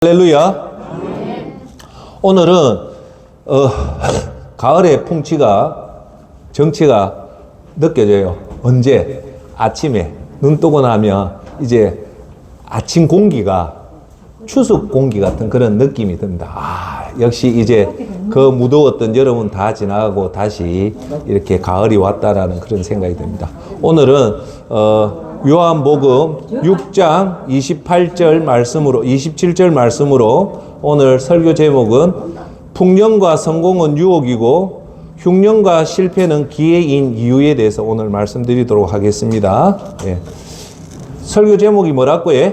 할렐루야. 오늘은 가을의 풍치가 정치가 느껴져요. 언제? 아침에 눈 뜨고 나면 이제 아침 공기가 추석 공기 같은 그런 느낌이 듭니다. 역시 이제 그 무더웠던 여름은 다 지나가고 다시 이렇게 가을이 왔다라는 그런 생각이 듭니다. 오늘은 요한복음 6장 28절 말씀으로 27절 말씀으로 오늘 설교 제목은 풍년과 성공은 유혹이고 흉년과 실패는 기회인 이유에 대해서 오늘 말씀드리도록 하겠습니다. 예. 설교 제목이 뭐라고요?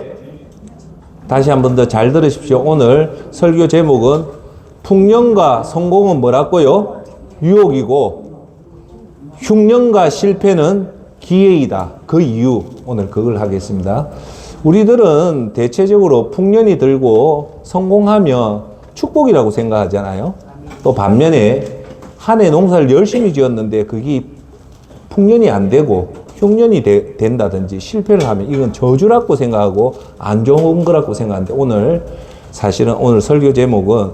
다시 한 번 더 잘 들으십시오. 오늘 설교 제목은 풍년과 성공은 뭐라고요? 유혹이고 흉년과 실패는 기회이다. 그 이유 오늘 그걸 하겠습니다. 우리들은 대체적으로 풍년이 들고 성공하면 축복이라고 생각하잖아요. 또 반면에 한 해 농사를 열심히 지었는데 그게 풍년이 안 되고 흉년이 된다든지 실패를 하면 이건 저주라고 생각하고 안 좋은 거라고 생각하는데 오늘 사실은 오늘 설교 제목은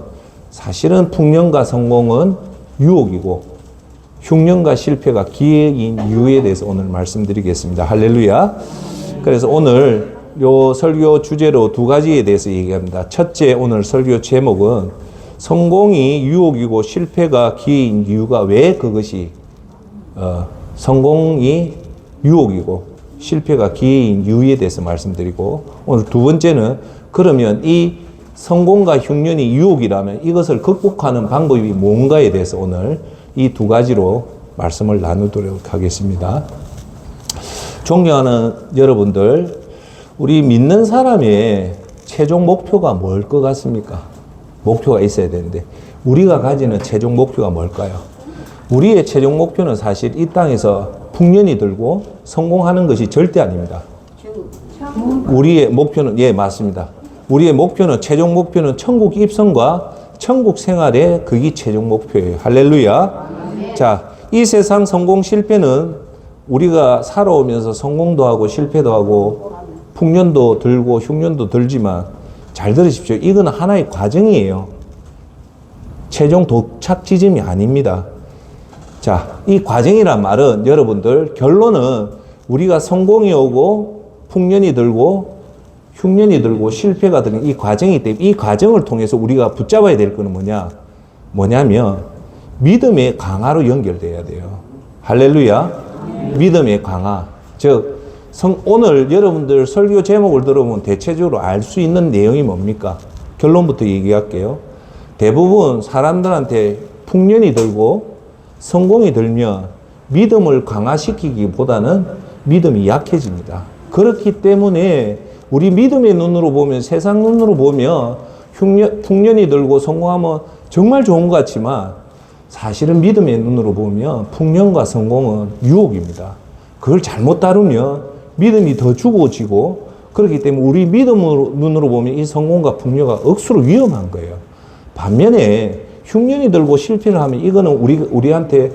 사실은 풍년과 성공은 유혹이고 흉년과 실패가 기회인 이유에 대해서 오늘 말씀드리겠습니다. 할렐루야. 그래서 오늘 요 설교 주제로 두 가지에 대해서 얘기합니다. 첫째, 오늘 설교 제목은 성공이 유혹이고 실패가 기회인 이유가 왜 그것이 성공이 유혹이고 실패가 기회인 이유에 대해서 말씀드리고 오늘 두 번째는 그러면 이 성공과 흉년이 유혹이라면 이것을 극복하는 방법이 뭔가에 대해서 오늘 이 두 가지로 말씀을 나누도록 하겠습니다. 존경하는 여러분들, 우리 믿는 사람의 최종 목표가 뭘 것 같습니까? 목표가 있어야 되는데 우리가 가지는 최종 목표가 뭘까요? 우리의 최종 목표는 사실 이 땅에서 풍년이 들고 성공하는 것이 절대 아닙니다. 우리의 목표는 맞습니다. 우리의 목표는 최종 목표는 천국 입성과 천국 생활의 그게 최종 목표예요. 할렐루야. 자, 이 세상 성공 실패는 우리가 살아오면서 성공도 하고 실패도 하고 풍년도 들고 흉년도 들지만 잘 들으십시오. 이건 하나의 과정이에요. 최종 도착 지점이 아닙니다. 자, 이 과정이란 말은 여러분들 결론은 우리가 성공이 오고 풍년이 들고 흉년이 들고 실패가 드는 이 과정이기 때문에 이 과정을 통해서 우리가 붙잡아야 될 것은 뭐냐면 믿음의 강화로 연결돼야 돼요. 할렐루야. 믿음의 강화. 즉 오늘 여러분들 설교 제목을 들어보면 대체적으로 알 수 있는 내용이 뭡니까? 결론부터 얘기할게요. 대부분 사람들한테 풍년이 들고 성공이 들면 믿음을 강화시키기보다는 믿음이 약해집니다. 그렇기 때문에 우리 믿음의 눈으로 보면 세상 눈으로 보면 풍년이 들고 성공하면 정말 좋은 것 같지만 사실은 믿음의 눈으로 보면 풍년과 성공은 유혹입니다. 그걸 잘못 다루면 믿음이 더 죽어지고 그렇기 때문에 우리 믿음으로 눈으로 보면 이 성공과 풍년가 억수로 위험한 거예요. 반면에 흉년이 들고 실패를 하면 이거는 우리한테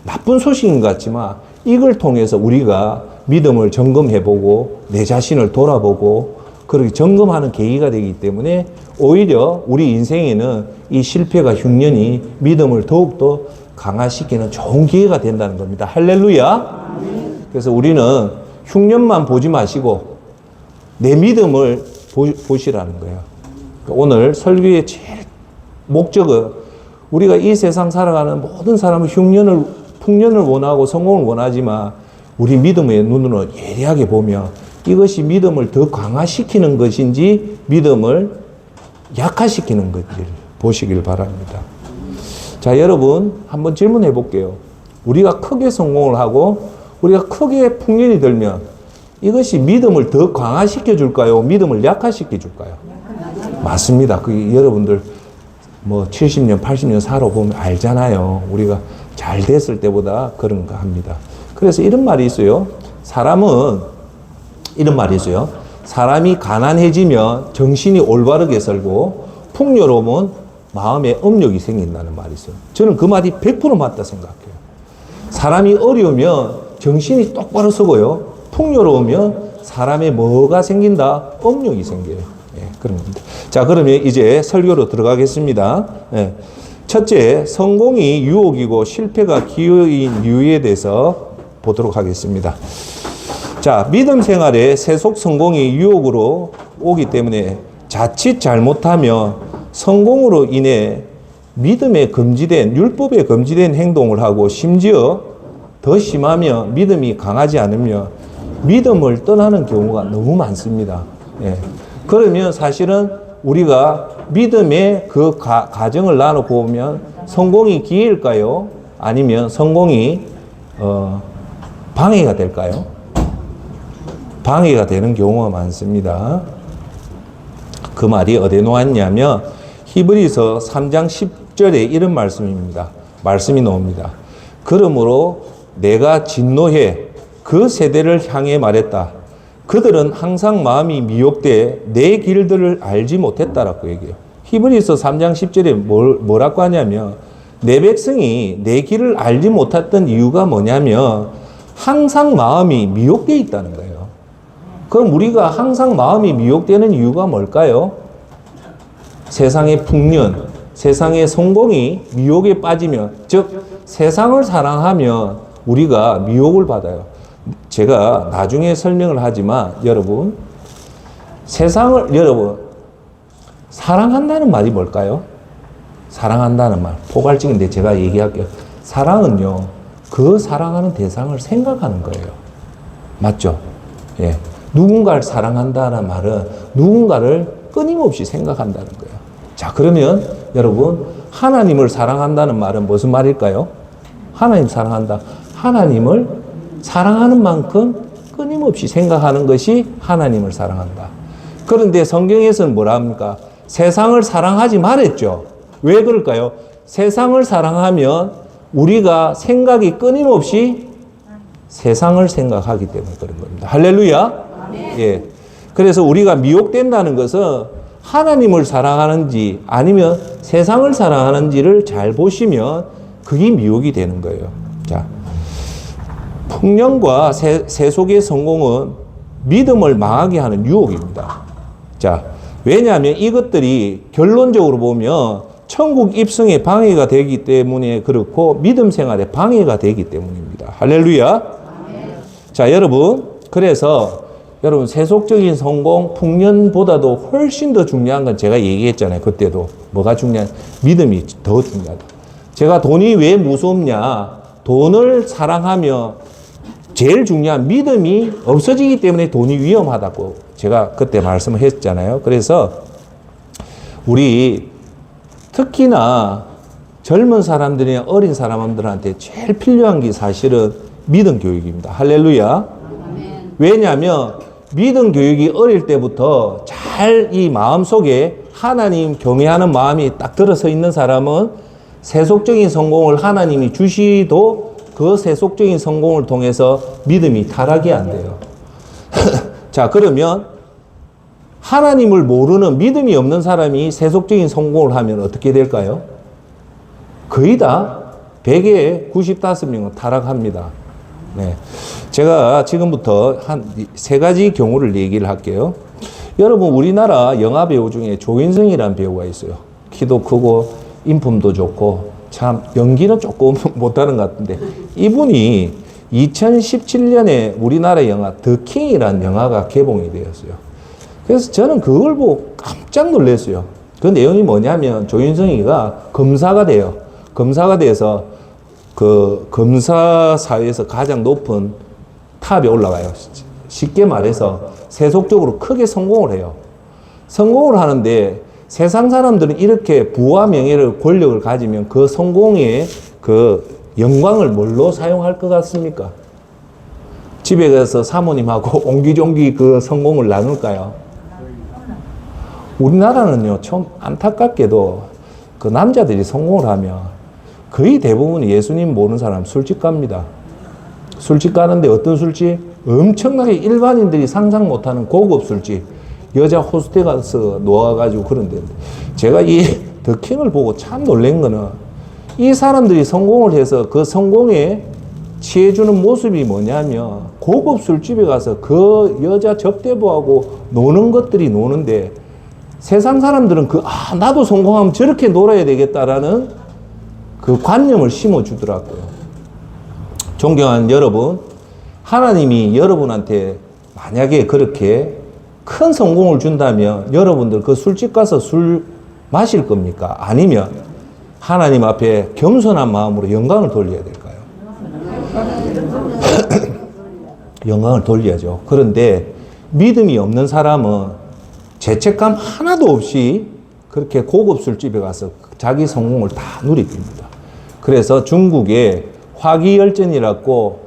나쁜 소식인 것 같지만 이걸 통해서 우리가 믿음을 점검해보고 내 자신을 돌아보고 그렇게 점검하는 계기가 되기 때문에 오히려 우리 인생에는 이 실패가 흉년이 믿음을 더욱더 강화시키는 좋은 기회가 된다는 겁니다. 할렐루야. 그래서 우리는 흉년만 보지 마시고 내 믿음을 보시라는 거예요. 오늘 설교의 제일 목적은 우리가 이 세상 살아가는 모든 사람은 풍년을 원하고 성공을 원하지만 우리 믿음의 눈으로 예리하게 보면 이것이 믿음을 더 강화시키는 것인지 믿음을 약화시키는 것인지를 보시길 바랍니다. 자, 여러분 한번 질문해 볼게요. 우리가 크게 성공을 하고 우리가 크게 풍년이 들면 이것이 믿음을 더 강화시켜 줄까요? 믿음을 약화시켜 줄까요? 맞습니다. 여러분들 70년, 80년 살아보면 알잖아요. 우리가 잘 됐을 때보다 그런가 합니다. 그래서 이런 말이 있어요. 사람이 가난해지면 정신이 올바르게 살고 풍요로우면 마음에 업력이 생긴다는 말이 있어요. 저는 그 말이 100% 맞다 생각해요. 사람이 어려우면 정신이 똑바로 서고요. 풍요로우면 사람의 뭐가 생긴다? 업력이 생겨요. 그런 겁니다. 자, 그러면 이제 설교로 들어가겠습니다. 예. 첫째, 성공이 유혹이고 실패가 기회인 이유에 대해서 보도록 하겠습니다. 자, 믿음 생활에 세속 성공이 유혹으로 오기 때문에 자칫 잘못하면 성공으로 인해 믿음에 금지된, 율법에 금지된 행동을 하고 심지어 더 심하면 믿음이 강하지 않으면 믿음을 떠나는 경우가 너무 많습니다. 예. 그러면 사실은 우리가 믿음의 그 과정을 나누고 보면 성공이 기회일까요? 아니면 성공이 방해가 될까요? 방해가 되는 경우가 많습니다. 그 말이 어디에 놓았냐면 히브리서 3장 10절에 이런 말씀입니다. 말씀이 나옵니다. 그러므로 내가 진노해 그 세대를 향해 말했다. 그들은 항상 마음이 미혹돼 내 길들을 알지 못했다라고 얘기해요. 히브리서 3장 10절에 뭐라고 하냐면 내 백성이 내 길을 알지 못했던 이유가 뭐냐면 항상 마음이 미혹되어 있다는 거예요. 그럼 우리가 항상 마음이 미혹되는 이유가 뭘까요? 세상의 풍년, 세상의 성공이 미혹에 빠지면, 즉 세상을 사랑하면 우리가 미혹을 받아요. 제가 나중에 설명을 하지만 여러분, 여러분 사랑한다는 말이 뭘까요? 사랑한다는 말, 포괄적인데 제가 얘기할게요. 사랑은요, 그 사랑하는 대상을 생각하는 거예요. 맞죠? 예. 누군가를 사랑한다는 말은 누군가를 끊임없이 생각한다는 거예요. 자, 그러면 여러분, 하나님을 사랑한다는 말은 무슨 말일까요? 하나님 사랑한다. 하나님을 사랑하는 만큼 끊임없이 생각하는 것이 하나님을 사랑한다. 그런데 성경에서는 뭐라 합니까? 세상을 사랑하지 말았죠. 왜 그럴까요? 세상을 사랑하면 우리가 생각이 끊임없이 세상을 생각하기 때문에 그런 겁니다. 할렐루야. 예. 그래서 우리가 미혹된다는 것은 하나님을 사랑하는지 아니면 세상을 사랑하는지를 잘 보시면 그게 미혹이 되는 거예요. 자, 풍년과 세속의 성공은 믿음을 망하게 하는 유혹입니다. 자, 왜냐하면 이것들이 결론적으로 보면 천국 입성에 방해가 되기 때문에 그렇고 믿음 생활에 방해가 되기 때문입니다. 할렐루야. 자, 여러분, 그래서 여러분 세속적인 성공, 풍년보다도 훨씬 더 중요한 건 제가 얘기했잖아요. 그때도. 뭐가 중요한? 믿음이 더 중요하다. 제가 돈이 왜 무섭냐? 돈을 사랑하며 제일 중요한 믿음이 없어지기 때문에 돈이 위험하다고 제가 그때 말씀을 했잖아요. 그래서 우리 특히나 젊은 사람들이나 어린 사람들한테 제일 필요한 게 사실은 믿음 교육입니다. 할렐루야. 왜냐하면 믿음 교육이 어릴 때부터 잘 이 마음속에 하나님 경외하는 마음이 딱 들어서 있는 사람은 세속적인 성공을 하나님이 주시도 그 세속적인 성공을 통해서 믿음이 타락이 안 돼요. 자, 그러면 하나님을 모르는 믿음이 없는 사람이 세속적인 성공을 하면 어떻게 될까요? 거의 다 100에 95명은 타락합니다. 네. 제가 지금부터 한 세 가지 경우를 얘기를 할게요. 여러분, 우리나라 영화 배우 중에 조인성이라는 배우가 있어요. 키도 크고 인품도 좋고 참 연기는 조금 못하는 것 같은데 이분이 2017년에 우리나라 영화 더 킹이라는 영화가 개봉이 되었어요. 그래서 저는 그걸 보고 깜짝 놀랐어요. 그 내용이 뭐냐면 조인성이가 검사가 돼요. 검사가 돼서 그 검사 사회에서 가장 높은 탑에 올라가요. 쉽게 말해서 세속적으로 크게 성공을 해요. 성공을 하는데 세상 사람들은 이렇게 부와 명예를 권력을 가지면 그 성공의 그 영광을 뭘로 사용할 것 같습니까? 집에 가서 사모님하고 옹기종기 그 성공을 나눌까요? 우리나라는요, 좀 안타깝게도 그 남자들이 성공을 하면 거의 대부분 예수님 모르는 사람 술집 갑니다. 술집 가는데 어떤 술집? 엄청나게 일반인들이 상상 못하는 고급 술집. 여자 호스텔 가서 놓아가지고 그런데 제가 이 더킹을 보고 참 놀란 거는 이 사람들이 성공을 해서 그 성공에 취해주는 모습이 뭐냐면 고급 술집에 가서 그 여자 접대부하고 노는 것들이 노는데 세상 사람들은 나도 성공하면 저렇게 놀아야 되겠다라는 그 관념을 심어주더라고요. 존경하는 여러분, 하나님이 여러분한테 만약에 그렇게 큰 성공을 준다면 여러분들 그 술집 가서 술 마실 겁니까? 아니면 하나님 앞에 겸손한 마음으로 영광을 돌려야 될까요? 영광을 돌려야죠. 그런데 믿음이 없는 사람은 죄책감 하나도 없이 그렇게 고급 술집에 가서 자기 성공을 다 누립니다. 그래서 중국에 화기열전이라고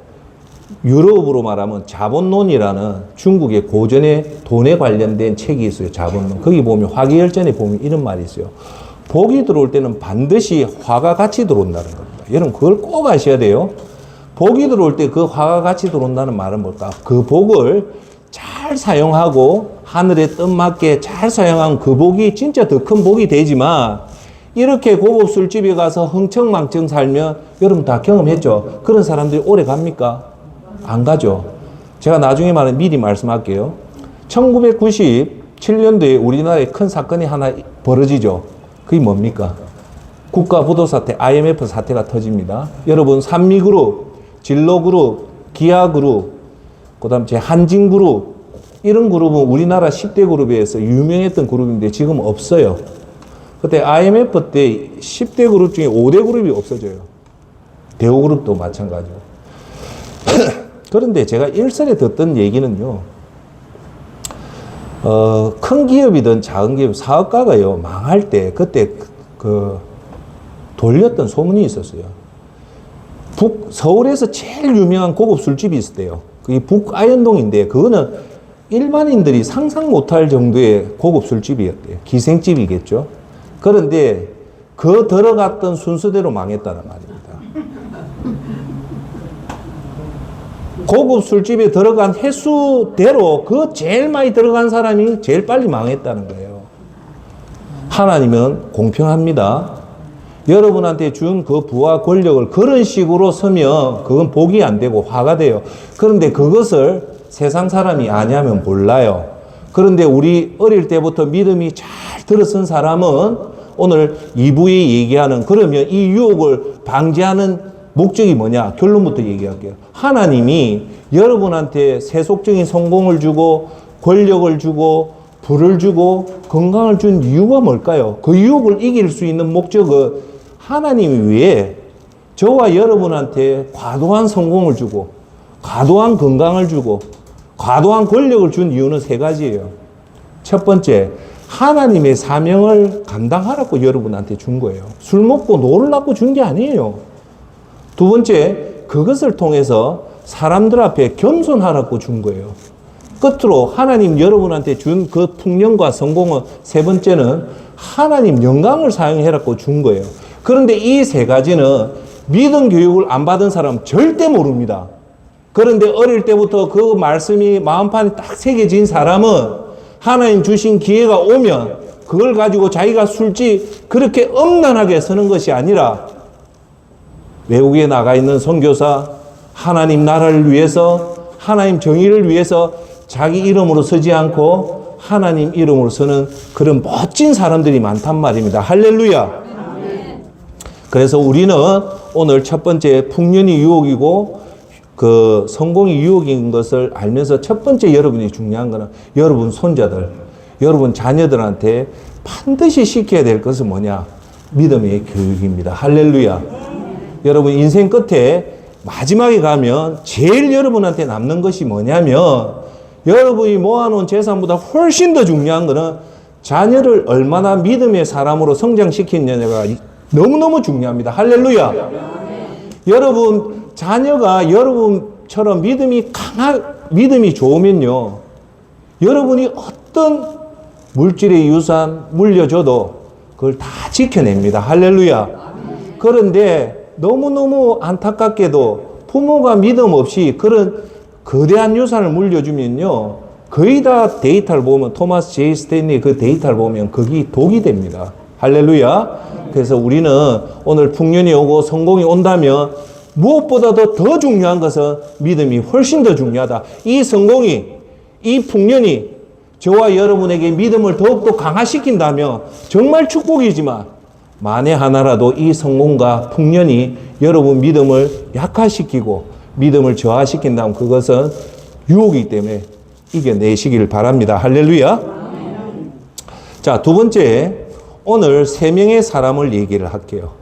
유럽으로 말하면 자본론이라는 중국의 고전의 돈에 관련된 책이 있어요. 자본론. 거기 보면 화기열전에 보면 이런 말이 있어요. 복이 들어올 때는 반드시 화가 같이 들어온다는 겁니다. 여러분 그걸 꼭 아셔야 돼요. 복이 들어올 때 그 화가 같이 들어온다는 말은 뭘까? 그 복을 잘 사용하고 하늘의 뜻맞게 잘 사용한 그 복이 진짜 더 큰 복이 되지만 이렇게 고급 술집에 가서 흥청망청 살면 여러분 다 경험했죠. 그런 사람들이 오래 갑니까? 안 가죠. 제가 나중에 미리 말씀할게요. 1997년도에 우리나라에 큰 사건이 하나 벌어지죠. 그게 뭡니까? 국가부도 사태, IMF 사태가 터집니다. 여러분 산미그룹, 진로그룹, 기아그룹, 그 다음 제 한진그룹 이런 그룹은 우리나라 10대 그룹에서 유명했던 그룹인데 지금 없어요. 그때 IMF 때 10대 그룹 중에 5대 그룹이 없어져요. 대우그룹도 마찬가지고. 그런데 제가 일설에 듣던 얘기는요, 큰 기업이든 작은 기업, 사업가가요, 망할 때, 그때 돌렸던 소문이 있었어요. 서울에서 제일 유명한 고급 술집이 있었대요. 그게 북아현동인데, 그거는 일반인들이 상상 못할 정도의 고급 술집이었대요. 기생집이겠죠. 그런데 그 들어갔던 순서대로 망했다는 말입니다. 고급 술집에 들어간 횟수대로 그 제일 많이 들어간 사람이 제일 빨리 망했다는 거예요. 하나님은 공평합니다. 여러분한테 준 그 부와 권력을 그런 식으로 쓰면 그건 복이 안 되고 화가 돼요. 그런데 그것을 세상 사람이 아냐면 몰라요. 그런데 우리 어릴 때부터 믿음이 잘 들어선 사람은 오늘 2부에 얘기하는 그러면 이 유혹을 방지하는 목적이 뭐냐? 결론부터 얘기할게요. 하나님이 여러분한테 세속적인 성공을 주고 권력을 주고 부를 주고 건강을 준 이유가 뭘까요? 그 유혹을 이길 수 있는 목적은 하나님이 왜 저와 여러분한테 과도한 성공을 주고 과도한 건강을 주고 과도한 권력을 준 이유는 세 가지예요. 첫 번째, 하나님의 사명을 감당하라고 여러분한테 준 거예요. 술 먹고 놀라고 준 게 아니에요. 두 번째, 그것을 통해서 사람들 앞에 겸손하라고 준 거예요. 끝으로 하나님 여러분한테 준 그 풍년과 성공은 세 번째는 하나님 영광을 사용해라고 준 거예요. 그런데 이 세 가지는 믿음 교육을 안 받은 사람은 절대 모릅니다. 그런데 어릴 때부터 그 말씀이 마음판에 딱 새겨진 사람은 하나님 주신 기회가 오면 그걸 가지고 자기가 술집 그렇게 엄난하게 서는 것이 아니라 외국에 나가 있는 선교사, 하나님 나라를 위해서, 하나님 정의를 위해서 자기 이름으로 서지 않고 하나님 이름으로 서는 그런 멋진 사람들이 많단 말입니다. 할렐루야. 그래서 우리는 오늘 첫 번째 풍년이 유혹이고 그 성공이 유혹인 것을 알면서 첫 번째 여러분이 중요한 거는 여러분 손자들, 여러분 자녀들한테 반드시 시켜야 될 것은 뭐냐? 믿음의 교육입니다. 할렐루야. 여러분 인생 끝에 마지막에 가면 제일 여러분한테 남는 것이 뭐냐면 여러분이 모아놓은 재산보다 훨씬 더 중요한 것은 자녀를 얼마나 믿음의 사람으로 성장시키느냐가 너무너무 중요합니다. 할렐루야. 여러분 자녀가 여러분처럼 믿음이 좋으면요, 여러분이 어떤 물질의 유산 물려줘도 그걸 다 지켜냅니다. 할렐루야. 그런데 너무너무 안타깝게도 부모가 믿음 없이 그런 거대한 유산을 물려주면요, 거의 다 데이터를 보면 토마스 제이 스탠리 그 데이터를 보면 거기 독이 됩니다. 할렐루야. 그래서 우리는 오늘 풍년이 오고 성공이 온다면 무엇보다도 더 중요한 것은 믿음이 훨씬 더 중요하다. 이 성공이, 이 풍년이 저와 여러분에게 믿음을 더욱더 강화시킨다면 정말 축복이지만 만에 하나라도 이 성공과 풍년이 여러분 믿음을 약화시키고 믿음을 저하시킨다면 그것은 유혹이기 때문에 이겨내시기를 바랍니다. 할렐루야. 자, 두 번째, 오늘 세 명의 사람을 얘기를 할게요.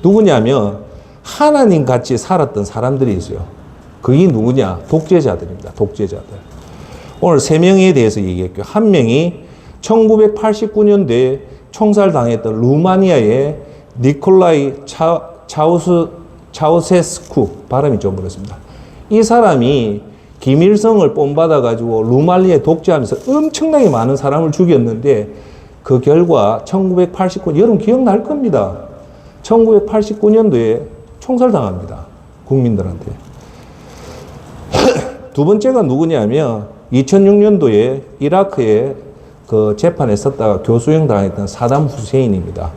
누구냐면 하나님 같이 살았던 사람들이 있어요. 그게 누구냐? 독재자들입니다. 독재자들. 오늘 세 명에 대해서 얘기할게요. 한 명이 1989년도에 총살당했던 루마니아의 니콜라이 차우세스쿠, 발음이 좀 그렇습니다. 이 사람이 김일성을 본받아가지고 루마니아에 독재하면서 엄청나게 많은 사람을 죽였는데 그 결과 1989년, 여러분 기억날 겁니다. 1989년도에 총살당합니다. 국민들한테. 두 번째가 누구냐면 2006년도에 이라크에 그 재판에 섰다가 교수형 당했던 사담 후세인입니다.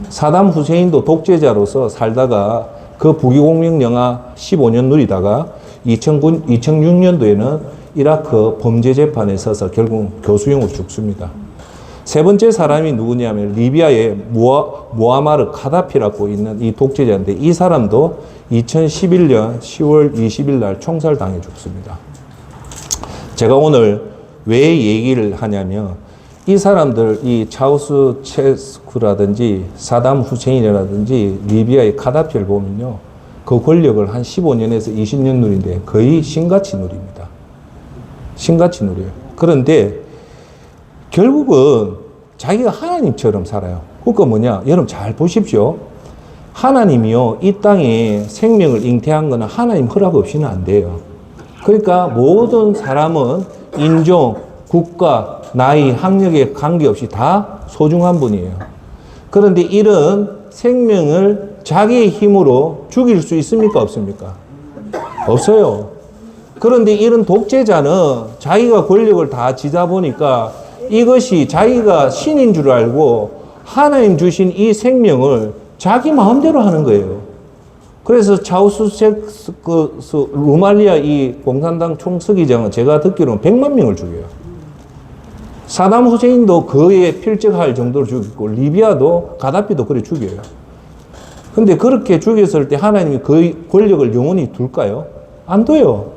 사담 후세인도 독재자로서 살다가 그 부귀공명 영하 15년 누리다가 2006년도에는 이라크 범죄 재판에 서서 결국 교수형으로 죽습니다. 세 번째 사람이 누구냐면 리비아의 무아마르 카다피라고 있는 이 독재자인데 이 사람도 2011년 10월 20일 날 총살당해 죽습니다. 제가 오늘 왜 얘기를 하냐면 이 사람들, 이 차우스체스쿠라든지 사담 후세인이라든지 리비아의 카다피를 보면요. 그 권력을 한 15년에서 20년 누린데 거의 신같이 누립니다. 신같이 누려요. 그런데 결국은 자기가 하나님처럼 살아요. 그러니까 뭐냐? 여러분 잘 보십시오. 하나님이요. 이 땅에 생명을 잉태한 거는 하나님 허락 없이는 안 돼요. 그러니까 모든 사람은 인종, 국가, 나이, 학력에 관계없이 다 소중한 분이에요. 그런데 이런 생명을 자기의 힘으로 죽일 수 있습니까? 없습니까? 없어요. 그런데 이런 독재자는 자기가 권력을 다 지다 보니까 이것이 자기가 신인 줄 알고 하나님 주신 이 생명을 자기 마음대로 하는 거예요. 그래서 차우스체스쿠 루마니아 이 공산당 총서기장은 제가 듣기로는 100만 명을 죽여요. 사담 후세인도 그에 필적할 정도로 죽였고 리비아도 가다피도 그래 죽여요. 근데 그렇게 죽였을 때 하나님이 그 권력을 영원히 둘까요? 안 둬요.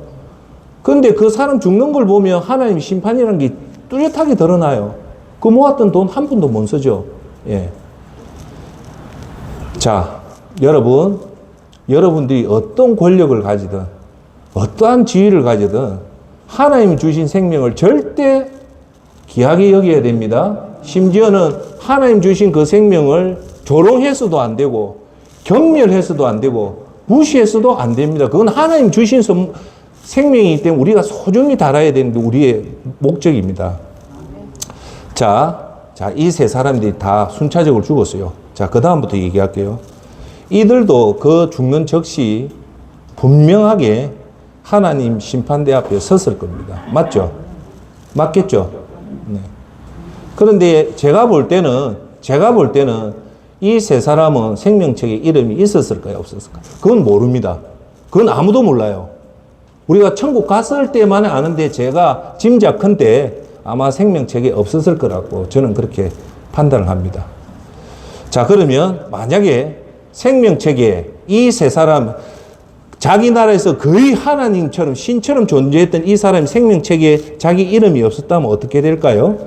근데 그 사람 죽는 걸 보면 하나님 심판이라는 게 뚜렷하게 드러나요. 그 모았던 돈 한 푼도 못 쓰죠. 예. 자, 여러분들이 어떤 권력을 가지든 어떠한 지위를 가지든 하나님 주신 생명을 절대 귀하게 여겨야 됩니다. 심지어는 하나님 주신 그 생명을 조롱해서도 안 되고 경멸해서도 안 되고 무시해서도 안 됩니다. 그건 하나님 주신 생명이기 때문에 우리가 소중히 다뤄야 되는 게 우리의 목적입니다. 자, 이 세 사람들이 다 순차적으로 죽었어요. 자, 그 다음부터 얘기할게요. 이들도 그 죽는 즉시 분명하게 하나님 심판대 앞에 섰을 겁니다. 맞죠? 맞겠죠? 네. 그런데 제가 볼 때는 이 세 사람은 생명책에 이름이 있었을까요? 없었을까요? 그건 모릅니다. 그건 아무도 몰라요. 우리가 천국 갔을 때만 아는데 제가 짐작컨대 아마 생명책에 없었을 거라고 저는 그렇게 판단을 합니다. 자, 그러면 만약에 생명책에 이 세 사람, 자기 나라에서 거의 하나님처럼 신처럼 존재했던 이 사람이 생명책에 자기 이름이 없었다면 어떻게 될까요?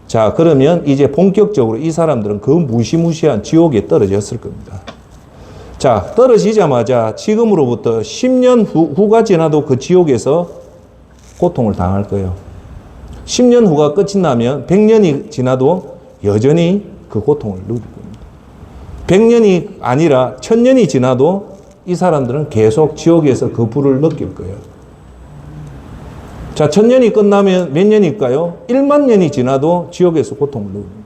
자, 그러면 이제 본격적으로 이 사람들은 그 무시무시한 지옥에 떨어졌을 겁니다. 자, 떨어지자마자 지금으로부터 10년 후가 지나도 그 지옥에서 고통을 당할 거예요. 10년 후가 끝이 나면 100년이 지나도 여전히 그 고통을 누릴 겁니다. 100년이 아니라 1000년이 지나도 이 사람들은 계속 지옥에서 그 불을 느낄 거예요. 자, 1000년이 끝나면 몇 년일까요? 1만 년이 지나도 지옥에서 고통을 누립니다.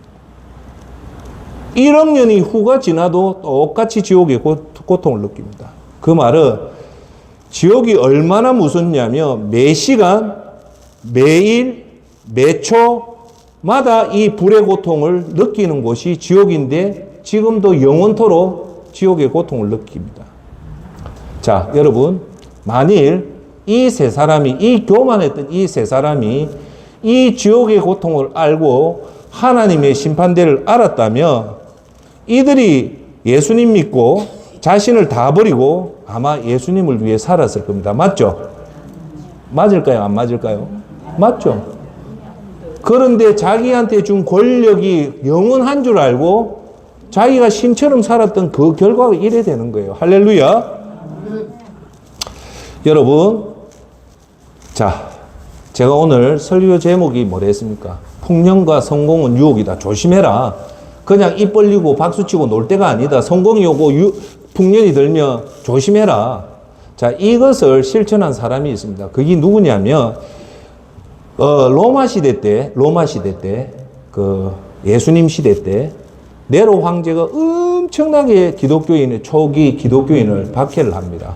1억 년이 후가 지나도 똑같이 지옥의 고통을 느낍니다. 그 말은 지옥이 얼마나 무섭냐면 매 시간, 매일, 매 초마다 이 불의 고통을 느끼는 곳이 지옥인데 지금도 영원토록 지옥의 고통을 느낍니다. 자, 여러분, 만일 이 세 사람이, 이 교만했던 이 세 사람이 이 지옥의 고통을 알고 하나님의 심판대를 알았다면 이들이 예수님 믿고 자신을 다 버리고 아마 예수님을 위해 살았을 겁니다. 맞죠? 맞을까요? 안 맞을까요? 맞죠? 그런데 자기한테 준 권력이 영원한 줄 알고 자기가 신처럼 살았던 그 결과가 이래 되는 거예요. 할렐루야. 여러분, 자, 제가 오늘 설교 제목이 뭐랬습니까? 풍년과 성공은 유혹이다. 조심해라. 그냥 입 벌리고 박수치고 놀 때가 아니다. 성공이 오고 풍년이 들면 조심해라. 자, 이것을 실천한 사람이 있습니다. 그게 누구냐면 로마 시대 때, 그 예수님 시대 때 네로 황제가 엄청나게 초기 기독교인을 박해를 합니다.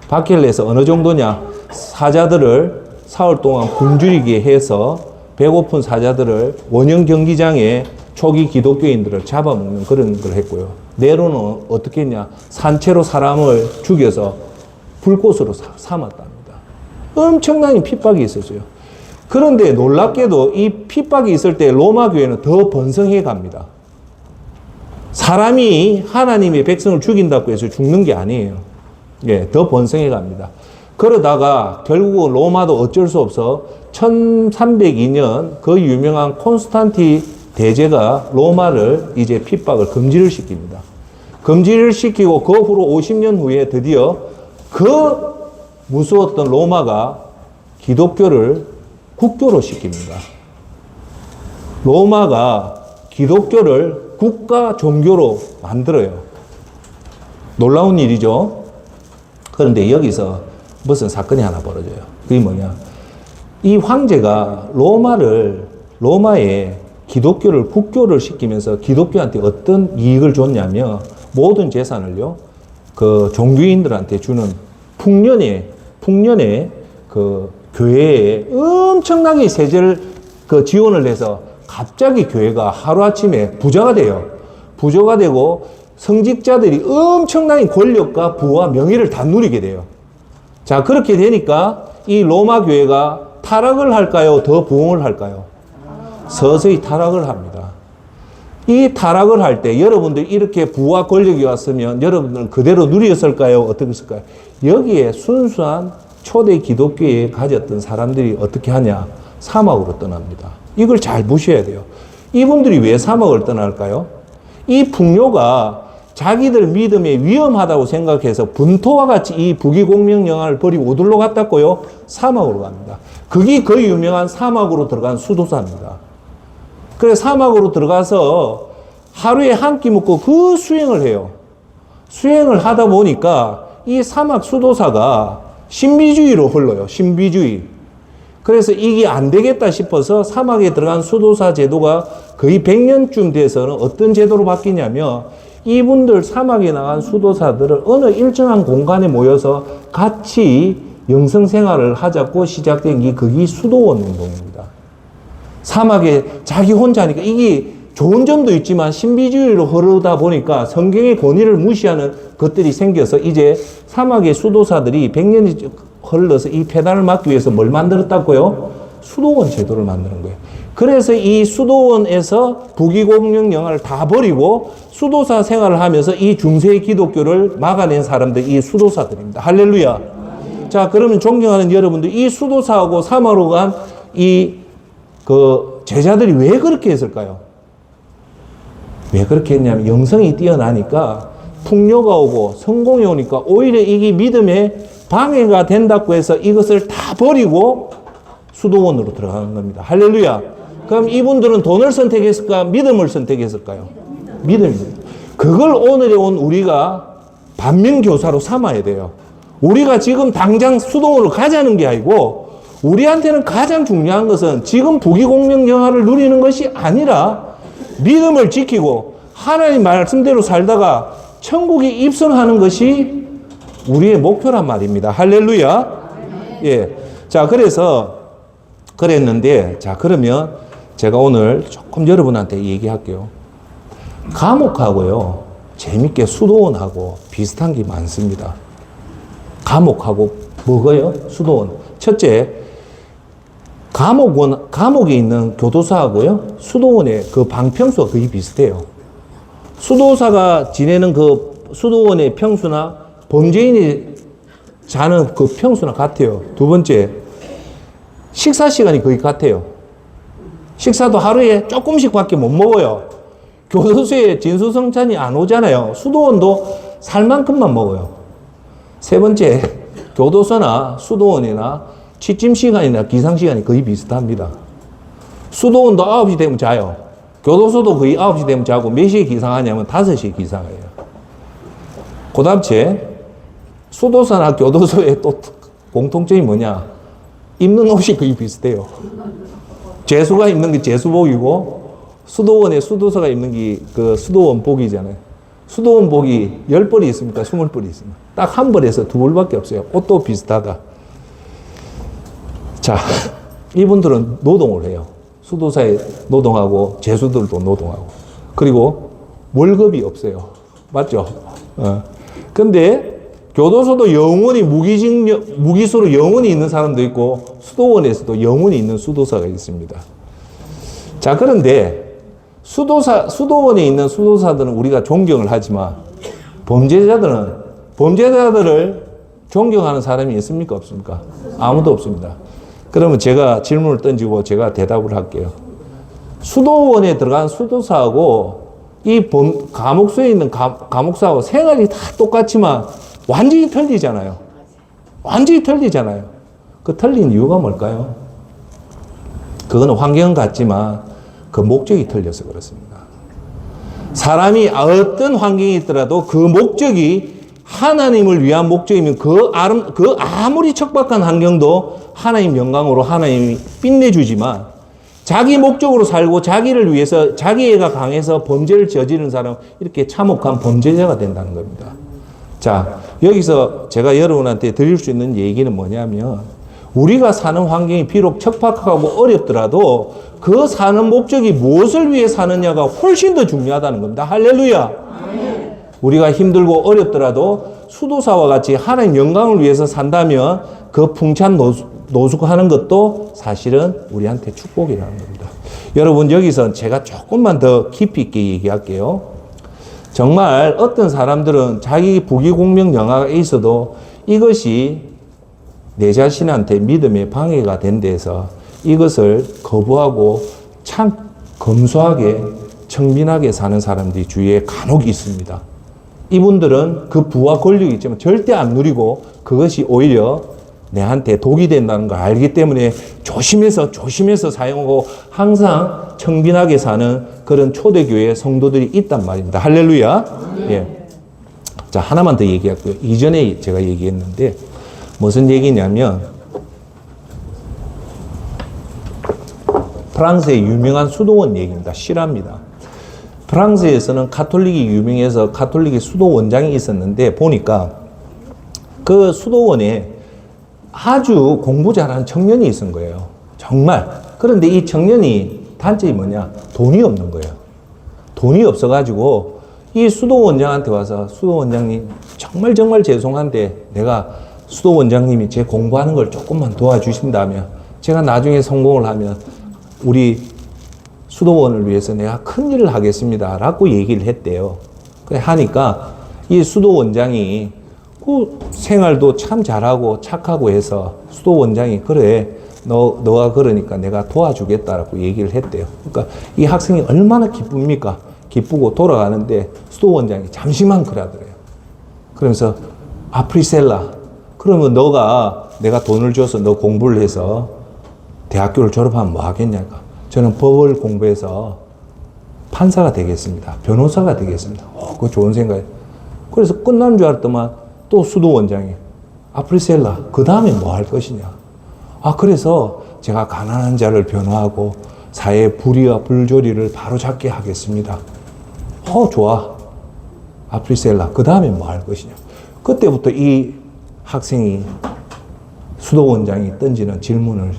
박해를 해서 어느 정도냐? 사자들을 사흘 동안 굶주리게 해서 배고픈 사자들을 원형 경기장에 초기 기독교인들을 잡아먹는 그런 걸 했고요. 네로는 어떻게 했냐? 산채로 사람을 죽여서 불꽃으로 삼았답니다. 엄청난 핍박이 있었어요. 그런데 놀랍게도 이 핍박이 있을 때 로마 교회는 더 번성해 갑니다. 사람이 하나님의 백성을 죽인다고 해서 죽는 게 아니에요. 예, 더 번성해 갑니다. 그러다가 결국은 로마도 어쩔 수 없어 1302년 그 유명한 콘스탄티 대제가 로마를 이제 핍박을 금지를 시킵니다. 금지를 시키고 그 후로 50년 후에 드디어 그 무서웠던 로마가 기독교를 국교로 시킵니다. 로마가 기독교를 국가 종교로 만들어요. 놀라운 일이죠. 그런데 여기서 무슨 사건이 하나 벌어져요. 그게 뭐냐? 이 황제가 로마에 기독교를 국교를 시키면서 기독교한테 어떤 이익을 줬냐면 모든 재산을요, 그 종교인들한테 주는 풍년에 그 교회에 엄청나게 세제를 그 지원을 해서 갑자기 교회가 하루아침에 부자가 돼요. 부자가 되고 성직자들이 엄청난 권력과 부와 명예를 다 누리게 돼요. 자, 그렇게 되니까 이 로마 교회가 타락을 할까요? 더 부흥을 할까요? 서서히 타락을 합니다. 이 타락을 할 때 여러분들 이렇게 부와 권력이 왔으면 여러분들 그대로 누렸을까요? 어떻게 했을까요? 여기에 순수한 초대 기독교에 가졌던 사람들이 어떻게 하냐? 사막으로 떠납니다. 이걸 잘 보셔야 돼요. 이분들이 왜 사막을 떠날까요? 이 풍요가 자기들 믿음에 위험하다고 생각해서 분토와 같이 이 부귀공명영화를 버리고 어디로 갔다고요? 사막으로 갑니다. 그게 그 유명한 사막으로 들어간 수도사입니다. 그래서 사막으로 들어가서 하루에 한 끼 먹고 그 수행을 해요. 수행을 하다 보니까 이 사막 수도사가 신비주의로 흘러요. 신비주의. 그래서 이게 안 되겠다 싶어서 사막에 들어간 수도사 제도가 거의 100년쯤 돼서는 어떤 제도로 바뀌냐면 이분들 사막에 나간 수도사들을 어느 일정한 공간에 모여서 같이 영성생활을 하자고 시작된 게 그게 수도원 운동입니다. 사막에 자기 혼자 하니까 이게 좋은 점도 있지만 신비주의로 흐르다 보니까 성경의 권위를 무시하는 것들이 생겨서 이제 사막의 수도사들이 100년이 흘러서 이 폐단을 막기 위해서 뭘 만들었다고요? 수도원 제도를 만드는 거예요. 그래서 이 수도원에서 부귀공명 영화를 다 버리고 수도사 생활을 하면서 이 중세 기독교를 막아낸 사람들, 이 수도사들입니다. 할렐루야. 자, 그러면 존경하는 여러분들, 이 수도사하고 사마로 간 그 제자들이 왜 그렇게 했을까요? 왜 그렇게 했냐면 영성이 뛰어나니까 풍요가 오고 성공이 오니까 오히려 이게 믿음에 방해가 된다고 해서 이것을 다 버리고 수도원으로 들어가는 겁니다. 할렐루야. 그럼 이분들은 돈을 선택했을까? 믿음을 선택했을까요? 믿음입니다. 그걸 오늘에 온 우리가 반면교사로 삼아야 돼요. 우리가 지금 당장 수도원으로 가자는 게 아니고 우리한테는 가장 중요한 것은 지금 부귀공명 영화를 누리는 것이 아니라 믿음을 지키고 하나님 말씀대로 살다가 천국에 입성하는 것이 우리의 목표란 말입니다. 할렐루야. 예. 자, 그래서 그랬는데, 자, 그러면 제가 오늘 조금 여러분한테 얘기할게요. 감옥하고요, 재밌게 수도원하고 비슷한 게 많습니다. 감옥하고 뭐가요? 수도원. 첫째, 감옥에 있는 교도소하고요, 수도원의 그 방평수가 거의 비슷해요. 수도사가 지내는 그 수도원의 평수나 범죄인이 자는 그 평수나 같아요. 두 번째, 식사 시간이 거의 같아요. 식사도 하루에 조금씩 밖에 못 먹어요. 교도소에 진수성찬이 안 오잖아요. 수도원도 살 만큼만 먹어요. 세 번째, 교도소나 수도원이나 취침 시간이나 기상 시간이 거의 비슷합니다. 수도원도 9시 되면 자요. 교도소도 거의 9시 되면 자고 몇 시에 기상하냐면 5시에 기상해요. 그 다음 수도사나 교도소의 또 공통점이 뭐냐? 입는 옷이 거의 비슷해요. 죄수가 입는 게 죄수복이고 수도원에 수도사가 입는 게 그 수도원복이잖아요. 수도원복이 10벌이 있습니까? 20벌이 있습니까? 딱 한 벌에서 2벌밖에 없어요. 옷도 비슷하다. 자, 이분들은 노동을 해요. 수도사에 노동하고 죄수들도 노동하고. 그리고 월급이 없어요. 맞죠? 근데 교도소도 영원히 무기수로 영원히 있는 사람도 있고 수도원에서도 영원히 있는 수도사가 있습니다. 자, 그런데 수도원에 있는 수도사들은 우리가 존경을 하지만 범죄자들을 존경하는 사람이 있습니까? 없습니까? 아무도 없습니다. 그러면 제가 질문을 던지고 제가 대답을 할게요. 수도원에 들어간 수도사하고 이 감옥소에 있는 감옥사하고 생활이 다 똑같지만 완전히 틀리잖아요. 완전히 틀리잖아요. 그 틀린 이유가 뭘까요? 그거는 환경은 같지만 그 목적이 틀려서 그렇습니다. 사람이 어떤 환경이 있더라도 그 목적이 하나님을 위한 목적이면 그 아무리 척박한 환경도 하나님 영광으로 하나님이 빛내주지만 자기 목적으로 살고 자기를 위해서 자기애가 강해서 범죄를 저지르는 사람은 이렇게 참혹한 범죄자가 된다는 겁니다. 자, 여기서 제가 여러분한테 드릴 수 있는 얘기는 뭐냐면 우리가 사는 환경이 비록 척박하고 어렵더라도 그 사는 목적이 무엇을 위해 사느냐가 훨씬 더 중요하다는 겁니다. 할렐루야. 우리가 힘들고 어렵더라도 수도사와 같이 하나님 영광을 위해서 산다면 그 풍찬 노숙하는 것도 사실은 우리한테 축복이라는 겁니다. 여러분, 여기서 제가 조금만 더 깊이 있게 얘기할게요. 정말 어떤 사람들은 자기 부귀공명 영화가 있어도 이것이 내 자신한테 믿음의 방해가 된 데서 이것을 거부하고 참 검소하게 청민하게 사는 사람들이 주위에 간혹 있습니다. 이분들은 그 부와 권력이 있지만 절대 안 누리고 그것이 오히려 내한테 독이 된다는 걸 알기 때문에 조심해서 사용하고 항상 청빈하게 사는 그런 초대교회 성도들이 있단 말입니다. 할렐루야. 예. 자, 하나만 더 얘기할게요. 이전에 제가 얘기했는데 무슨 얘기냐면 프랑스의 유명한 수도원 얘기입니다. 실화입니다. 프랑스에서는 가톨릭이 유명해서 가톨릭의 수도원장이 있었는데 보니까 그 수도원에 아주 공부 잘하는 청년이 있은 거예요. 정말. 그런데 이 청년이 단점이 뭐냐? 돈이 없는 거예요. 돈이 없어가지고 이 수도원장한테 와서 수도원장님 정말 죄송한데 내가 수도원장님이 제 공부하는 걸 조금만 도와주신다면 제가 나중에 성공을 하면 우리 수도원을 위해서 내가 큰 일을 하겠습니다. 라고 얘기를 했대요. 그래 하니까 이 수도원장이 그 생활도 참 잘하고 착하고 해서 수도원장이 그래 너가 그러니까 내가 도와주겠다라고 얘기를 했대요. 그러니까 이 학생이 얼마나 기쁩니까? 기쁘고 돌아가는데 수도원장이 잠시만 그러더래요. 그러면서 아프리셀라 그러면 내가 돈을 줘서 너 공부를 해서 대학교를 졸업하면 뭐 하겠냐니까. 저는 법을 공부해서 판사가 되겠습니다. 변호사가 되겠습니다. 그거 좋은 생각이에요. 그래서 끝나는 줄 알았더만 또 수도원장이 아프리셀라 그 다음에 뭐 할 것이냐. 그래서 제가 가난한 자를 변호하고 사회의 불의와 불조리를 바로잡게 하겠습니다. 좋아. 아프리셀라 그 다음에 뭐 할 것이냐. 그때부터 이 학생이 수도원장이 던지는 질문을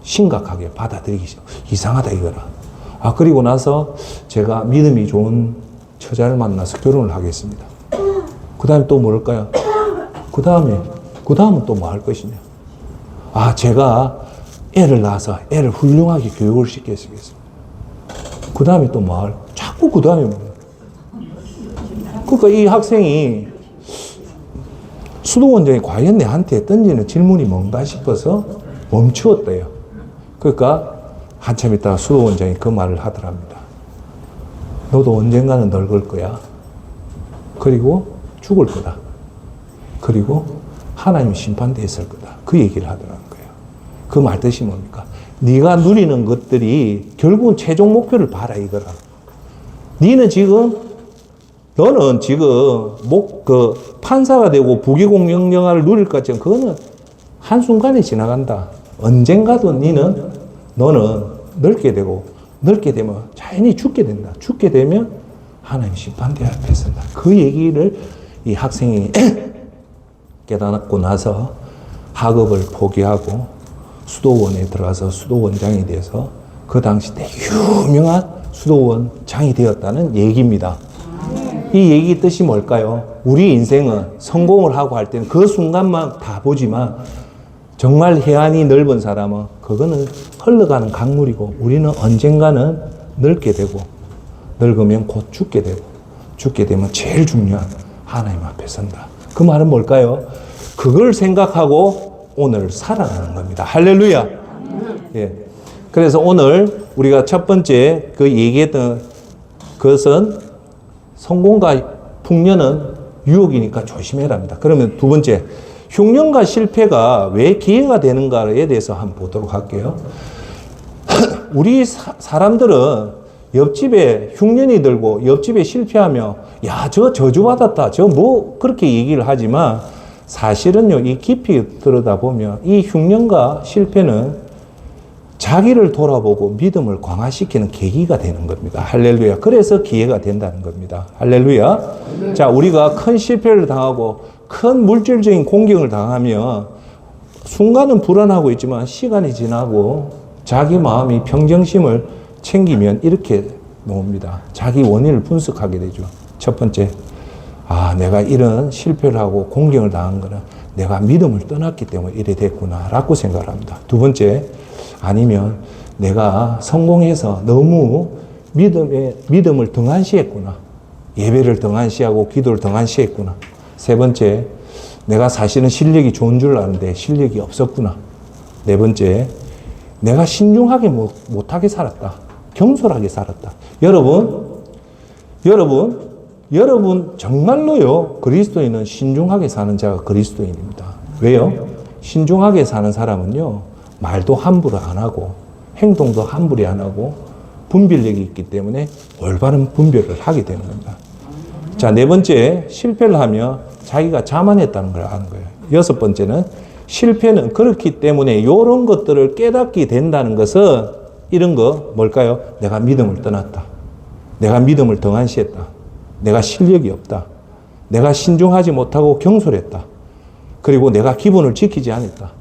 심각하게 받아들이기 시작. 이상하다 이거라. 그리고 나서 제가 믿음이 좋은 처자를 만나서 결혼을 하겠습니다. 그 다음에 또 뭘까요? 그 다음은 또 뭐 할 것이냐. 제가 애를 낳아서 애를 훌륭하게 교육을 시켜주겠습니다. 그 다음에 또 뭐 할? 자꾸 그 다음에 뭐. 그러니까 이 학생이 수도원장이 과연 내한테 던지는 질문이 뭔가 싶어서 멈추었대요. 그러니까 한참 있다가 수도원장이 그 말을 하더랍니다. 너도 언젠가는 늙을 거야. 그리고 죽을 거다. 그리고 하나님이 심판대에 있을 거다. 그 얘기를 하더라는 거예요. 그 말 뜻이 뭡니까? 네가 누리는 것들이 결국은 최종 목표를 봐라 이거라. 너는 지금 판사가 되고 부귀공명영화를 누릴 것 같지만 그거는 한순간에 지나간다. 언젠가도 너는 늙게 되면 자연히 죽게 된다. 죽게 되면 하나님 심판대 앞에 선다. 그 얘기를 이 학생이 깨닫고 나서 학업을 포기하고 수도원에 들어가서 수도원장이 돼서 그 당시 때 유명한 수도원장이 되었다는 얘기입니다. 이 얘기 뜻이 뭘까요? 우리 인생은 성공을 하고 할 때는 그 순간만 다 보지만 정말 해안이 넓은 사람은 그거는 흘러가는 강물이고 우리는 언젠가는 늙게 되고 늙으면 곧 죽게 되고 죽게 되면 제일 중요한 하나님 앞에 선다. 그 말은 뭘까요? 그걸 생각하고 오늘 살아가는 겁니다. 할렐루야. 예. 그래서 오늘 우리가 첫 번째 그 얘기했던 그것은 성공과 풍년은 유혹이니까 조심해랍니다. 그러면 두 번째, 흉년과 실패가 왜 기회가 되는가에 대해서 한번 보도록 할게요. 우리 사람들은 옆집에 흉년이 들고 옆집에 실패하며 야, 저 저주받았다. 저 뭐 그렇게 얘기를 하지만 사실은요, 이 깊이 들여다보면 이 흉년과 실패는 자기를 돌아보고 믿음을 강화시키는 계기가 되는 겁니다. 할렐루야. 그래서 기회가 된다는 겁니다. 할렐루야. 자, 우리가 큰 실패를 당하고 큰 물질적인 공경을 당하면 순간은 불안하고 있지만 시간이 지나고 자기 마음이 평정심을 챙기면 이렇게 나옵니다. 자기 원인을 분석하게 되죠. 첫 번째, 내가 이런 실패를 하고 공경을 당한 거는 내가 믿음을 떠났기 때문에 이래 됐구나 라고 생각을 합니다. 두 번째, 아니면 내가 성공해서 너무 믿음을 등한시했구나. 예배를 등한시하고 기도를 등한시했구나. 세 번째, 내가 사실은 실력이 좋은 줄 아는데 실력이 없었구나. 네 번째, 내가 신중하게 못하게 살았다. 경솔하게 살았다. 여러분 정말로요, 그리스도인은 신중하게 사는 자가 그리스도인입니다. 왜요? 신중하게 사는 사람은요, 말도 함부로 안 하고 행동도 함부로 안 하고 분별력이 있기 때문에 올바른 분별을 하게 되는 겁니다. 자, 네 번째, 실패를 하면 자기가 자만했다는 걸 아는 거예요. 여섯 번째는 실패는 그렇기 때문에 이런 것들을 깨닫게 된다는 것은 이런 거 뭘까요? 내가 믿음을 떠났다. 내가 믿음을 등한시했다. 내가 실력이 없다. 내가 신중하지 못하고 경솔했다. 그리고 내가 기분을 지키지 않았다.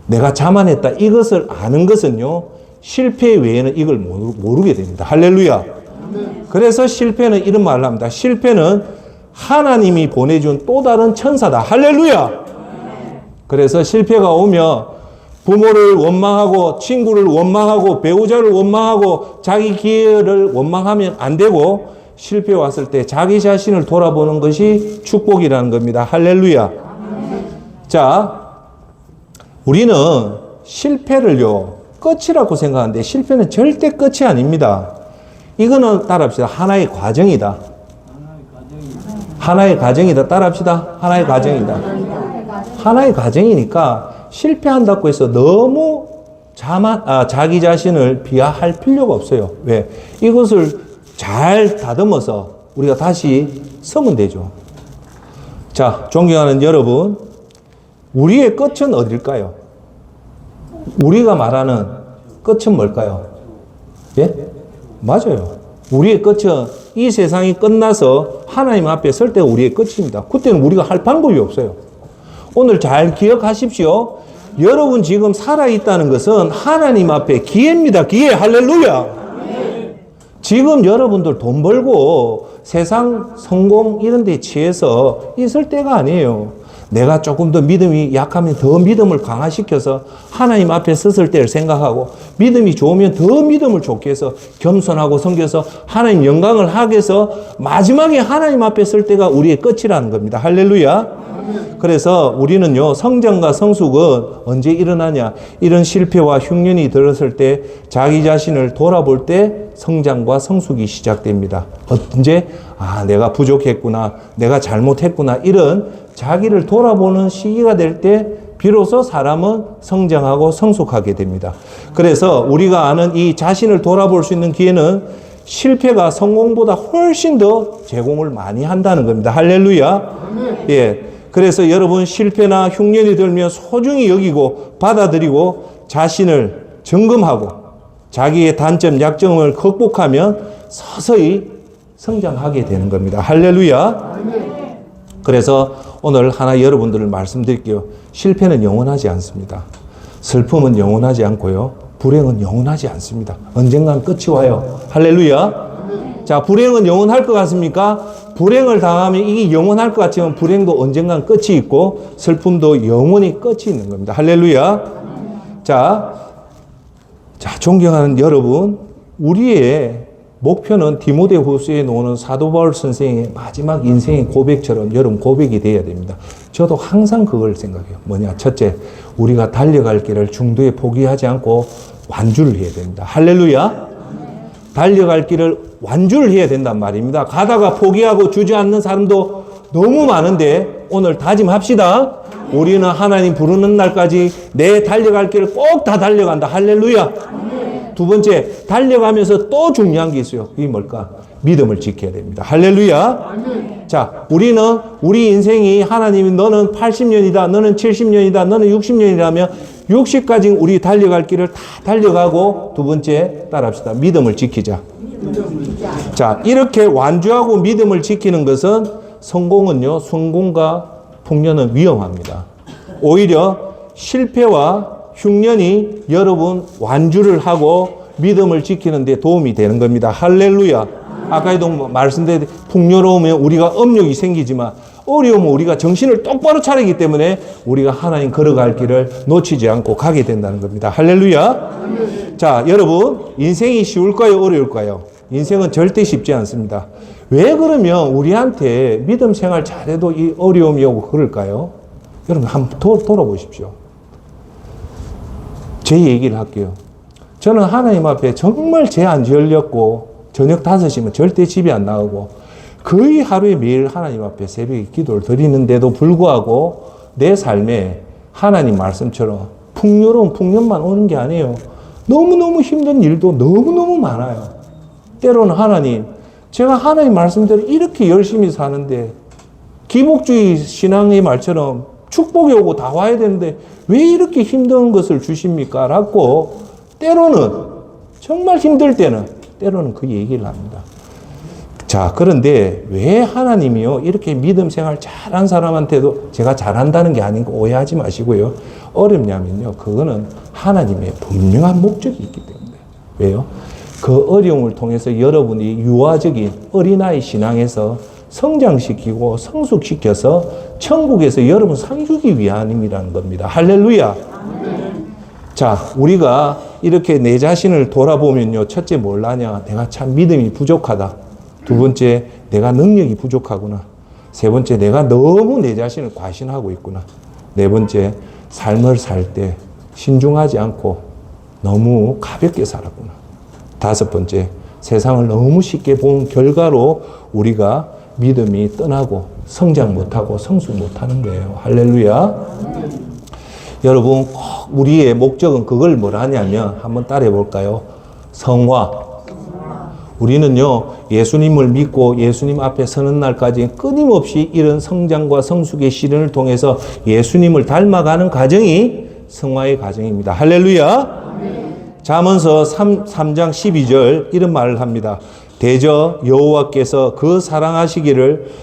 내가 자만했다. 이것을 아는 것은요, 실패 외에는 이걸 모르게 됩니다. 할렐루야. 그래서 실패는 이런 말을 합니다. 실패는 하나님이 보내준 또 다른 천사다. 할렐루야. 그래서 실패가 오면 부모를 원망하고 친구를 원망하고 배우자를 원망하고 자기 기회를 원망하면 안 되고 실패 왔을 때 자기 자신을 돌아보는 것이 축복이라는 겁니다. 할렐루야. 자, 우리는 실패를요, 끝이라고 생각하는데 실패는 절대 끝이 아닙니다. 이거는 따라합시다. 하나의 과정이다. 하나의 과정이다. 따라합시다. 하나의 과정이다. 하나의 과정이니까 실패한다고 해서 너무 자기 자신을 비하할 필요가 없어요. 왜? 이것을 잘 다듬어서 우리가 다시 서면 되죠. 자, 존경하는 여러분, 우리의 끝은 어딜까요? 우리가 말하는 끝은 뭘까요? 예? 맞아요. 우리의 끝은 이 세상이 끝나서 하나님 앞에 설 때가 우리의 끝입니다. 그때는 우리가 할 방법이 없어요. 오늘 잘 기억하십시오. 여러분 지금 살아있다는 것은 하나님 앞에 기회입니다. 기회. 할렐루야. 지금 여러분들 돈 벌고 세상 성공 이런 데 취해서 있을 때가 아니에요. 내가 조금 더 믿음이 약하면 더 믿음을 강화시켜서 하나님 앞에 섰을 때를 생각하고 믿음이 좋으면 더 믿음을 좋게 해서 겸손하고 섬겨서 하나님 영광을 하게 해서 마지막에 하나님 앞에 설 때가 우리의 끝이라는 겁니다. 할렐루야. 그래서 우리는요, 성장과 성숙은 언제 일어나냐? 이런 실패와 흉년이 들었을 때 자기 자신을 돌아볼 때 성장과 성숙이 시작됩니다. 언제? 내가 부족했구나. 내가 잘못했구나. 이런 자기를 돌아보는 시기가 될 때 비로소 사람은 성장하고 성숙하게 됩니다. 그래서 우리가 아는 이 자신을 돌아볼 수 있는 기회는 실패가 성공보다 훨씬 더 제공을 많이 한다는 겁니다. 할렐루야. 예. 그래서 여러분 실패나 흉년이 들면 소중히 여기고 받아들이고 자신을 점검하고 자기의 단점, 약점을 극복하면 서서히 성장하게 되는 겁니다. 할렐루야. 그래서 오늘 하나 여러분들을 말씀드릴게요. 실패는 영원하지 않습니다. 슬픔은 영원하지 않고요. 불행은 영원하지 않습니다. 언젠간 끝이 와요. 할렐루야. 자, 불행은 영원할 것 같습니까? 불행을 당하면 이게 영원할 것 같지만 불행도 언젠간 끝이 있고 슬픔도 영원히 끝이 있는 겁니다. 할렐루야. 자, 존경하는 여러분, 우리의 목표는 디모데후서에 나오는 사도 바울 선생의 마지막 인생의 고백처럼 여러분 고백이 되어야 됩니다. 저도 항상 그걸 생각해요. 뭐냐? 첫째, 우리가 달려갈 길을 중도에 포기하지 않고 완주를 해야 됩니다. 할렐루야. 달려갈 길을 완주를 해야 된단 말입니다. 가다가 포기하고 주저앉는 사람도 너무 많은데 오늘 다짐합시다. 우리는 하나님 부르는 날까지 내 달려갈 길을 꼭 다 달려간다. 할렐루야. 두 번째, 달려가면서 또 중요한 게 있어요. 그게 뭘까? 믿음을 지켜야 됩니다. 할렐루야. 자, 우리는 우리 인생이 하나님이 너는 80년이다, 너는 70년이다, 너는 60년이라면 60까지 우리 달려갈 길을 다 달려가고 두 번째 따라합시다. 믿음을 지키자. 자, 이렇게 완주하고 믿음을 지키는 것은 성공과 풍년은 위험합니다. 오히려 실패와 흉년이 여러분 완주를 하고 믿음을 지키는 데 도움이 되는 겁니다. 할렐루야. 아까도 말씀드린 풍요로우면 우리가 업력이 생기지만 어려우면 우리가 정신을 똑바로 차리기 때문에 우리가 하나님 걸어갈 길을 놓치지 않고 가게 된다는 겁니다. 할렐루야. 자, 여러분, 인생이 쉬울까요? 어려울까요? 인생은 절대 쉽지 않습니다. 왜 그러면 우리한테 믿음 생활 잘해도 이 어려움이 오고 그럴까요? 여러분 한번 돌아보십시오. 제 얘기를 할게요. 저는 하나님 앞에 정말 제 안 열렸고 저녁 5시면 절대 집에 안 나가고 거의 하루에 매일 하나님 앞에 새벽에 기도를 드리는데도 불구하고 내 삶에 하나님 말씀처럼 풍요로운 풍년만 오는 게 아니에요. 너무너무 힘든 일도 너무너무 많아요. 때로는 하나님, 제가 하나님 말씀대로 이렇게 열심히 사는데 기복주의 신앙의 말처럼 축복이 오고 다 와야 되는데 왜 이렇게 힘든 것을 주십니까? 라고 때로는 정말 힘들 때로는 그 얘기를 합니다. 자, 그런데 왜 하나님이요 이렇게 믿음 생활 잘한 사람한테도 제가 잘한다는 게 아닌 거 오해하지 마시고요. 어렵냐면요, 그거는 하나님의 분명한 목적이 있기 때문에. 왜요? 그 어려움을 통해서 여러분이 유아적인 어린아이 신앙에서 성장시키고 성숙시켜서 천국에서 여러분 상주기 위함이라는 겁니다. 할렐루야. 자, 우리가 이렇게 내 자신을 돌아보면요, 첫째 뭘 하냐? 내가 참 믿음이 부족하다. 두 번째, 내가 능력이 부족하구나. 세 번째, 내가 너무 내 자신을 과신하고 있구나. 네 번째, 삶을 살 때 신중하지 않고 너무 가볍게 살았구나. 다섯 번째, 세상을 너무 쉽게 본 결과로 우리가 믿음이 떠나고 성장 못하고 성숙 못하는 거예요. 할렐루야. 여러분, 꼭 우리의 목적은 그걸 뭘 하냐면 한번 따라해 볼까요? 성화. 우리는요, 예수님을 믿고 예수님 앞에 서는 날까지 끊임없이 이런 성장과 성숙의 시련을 통해서 예수님을 닮아가는 과정이 성화의 과정입니다. 할렐루야. 잠언서 3장 12절 이런 말을 합니다. 대저 여호와께서 그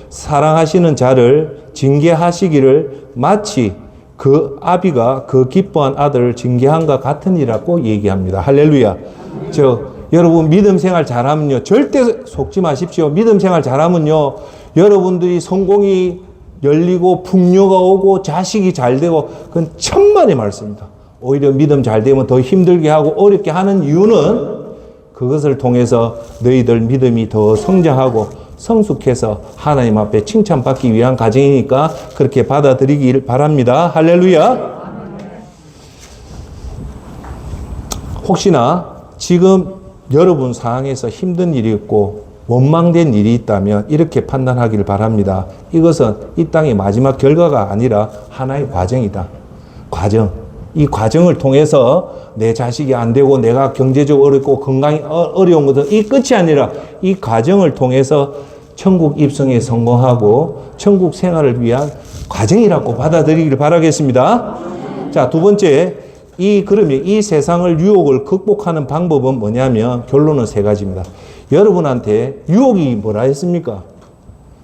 사랑하시는 자를 징계하시기를 마치 그 아비가 그 기뻐한 아들을 징계한과 같으니라고 얘기합니다. 할렐루야. 여러분 믿음 생활 잘하면요, 절대 속지 마십시오. 믿음 생활 잘하면요, 여러분들이 성공이 열리고 풍요가 오고 자식이 잘 되고 그건 천만의 말씀입니다. 오히려 믿음 잘 되면 더 힘들게 하고 어렵게 하는 이유는 그것을 통해서 너희들 믿음이 더 성장하고 성숙해서 하나님 앞에 칭찬받기 위한 과정이니까 그렇게 받아들이길 바랍니다. 할렐루야. 혹시나 지금 여러분 상황에서 힘든 일이 있고 원망된 일이 있다면 이렇게 판단하기를 바랍니다. 이것은 이 땅의 마지막 결과가 아니라 하나의 과정이다. 과정. 이 과정을 통해서 내 자식이 안 되고 내가 경제적으로 어렵고 건강이 어려운 것은 이 끝이 아니라 이 과정을 통해서 천국 입성에 성공하고 천국 생활을 위한 과정이라고 받아들이기를 바라겠습니다. 자, 두 번째, 그러면 이 세상을 유혹을 극복하는 방법은 뭐냐면 결론은 세 가지입니다. 여러분한테 유혹이 뭐라 했습니까?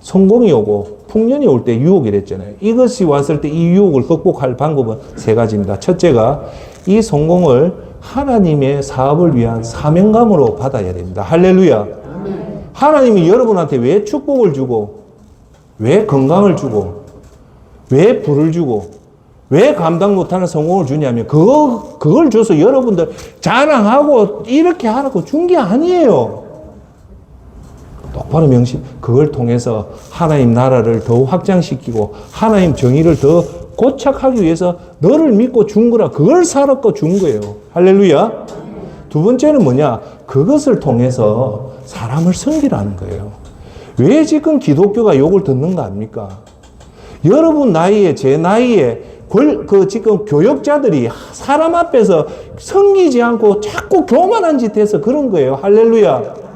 성공이 오고 풍년이 올 때 유혹이랬잖아요. 이것이 왔을 때 이 유혹을 극복할 방법은 세 가지입니다. 첫째가 이 성공을 하나님의 사업을 위한 사명감으로 받아야 됩니다. 할렐루야. 하나님이 여러분한테 왜 축복을 주고 왜 건강을 주고 왜 부를 주고 왜 감당 못하는 성공을 주냐면 그걸 줘서 여러분들 자랑하고 이렇게 하라고 준 게 아니에요. 똑바로 명심. 그걸 통해서 하나님 나라를 더 확장시키고 하나님 정의를 더 고착하기 위해서 너를 믿고 준 거라. 그걸 살았고 준 거예요. 할렐루야. 두 번째는 뭐냐? 그것을 통해서 사람을 섬기라는 거예요. 왜 지금 기독교가 욕을 듣는가 합니까? 여러분 나이에 제 나이에 지금 교역자들이 사람 앞에서 섬기지 않고 자꾸 교만한 짓 해서 그런 거예요. 할렐루야.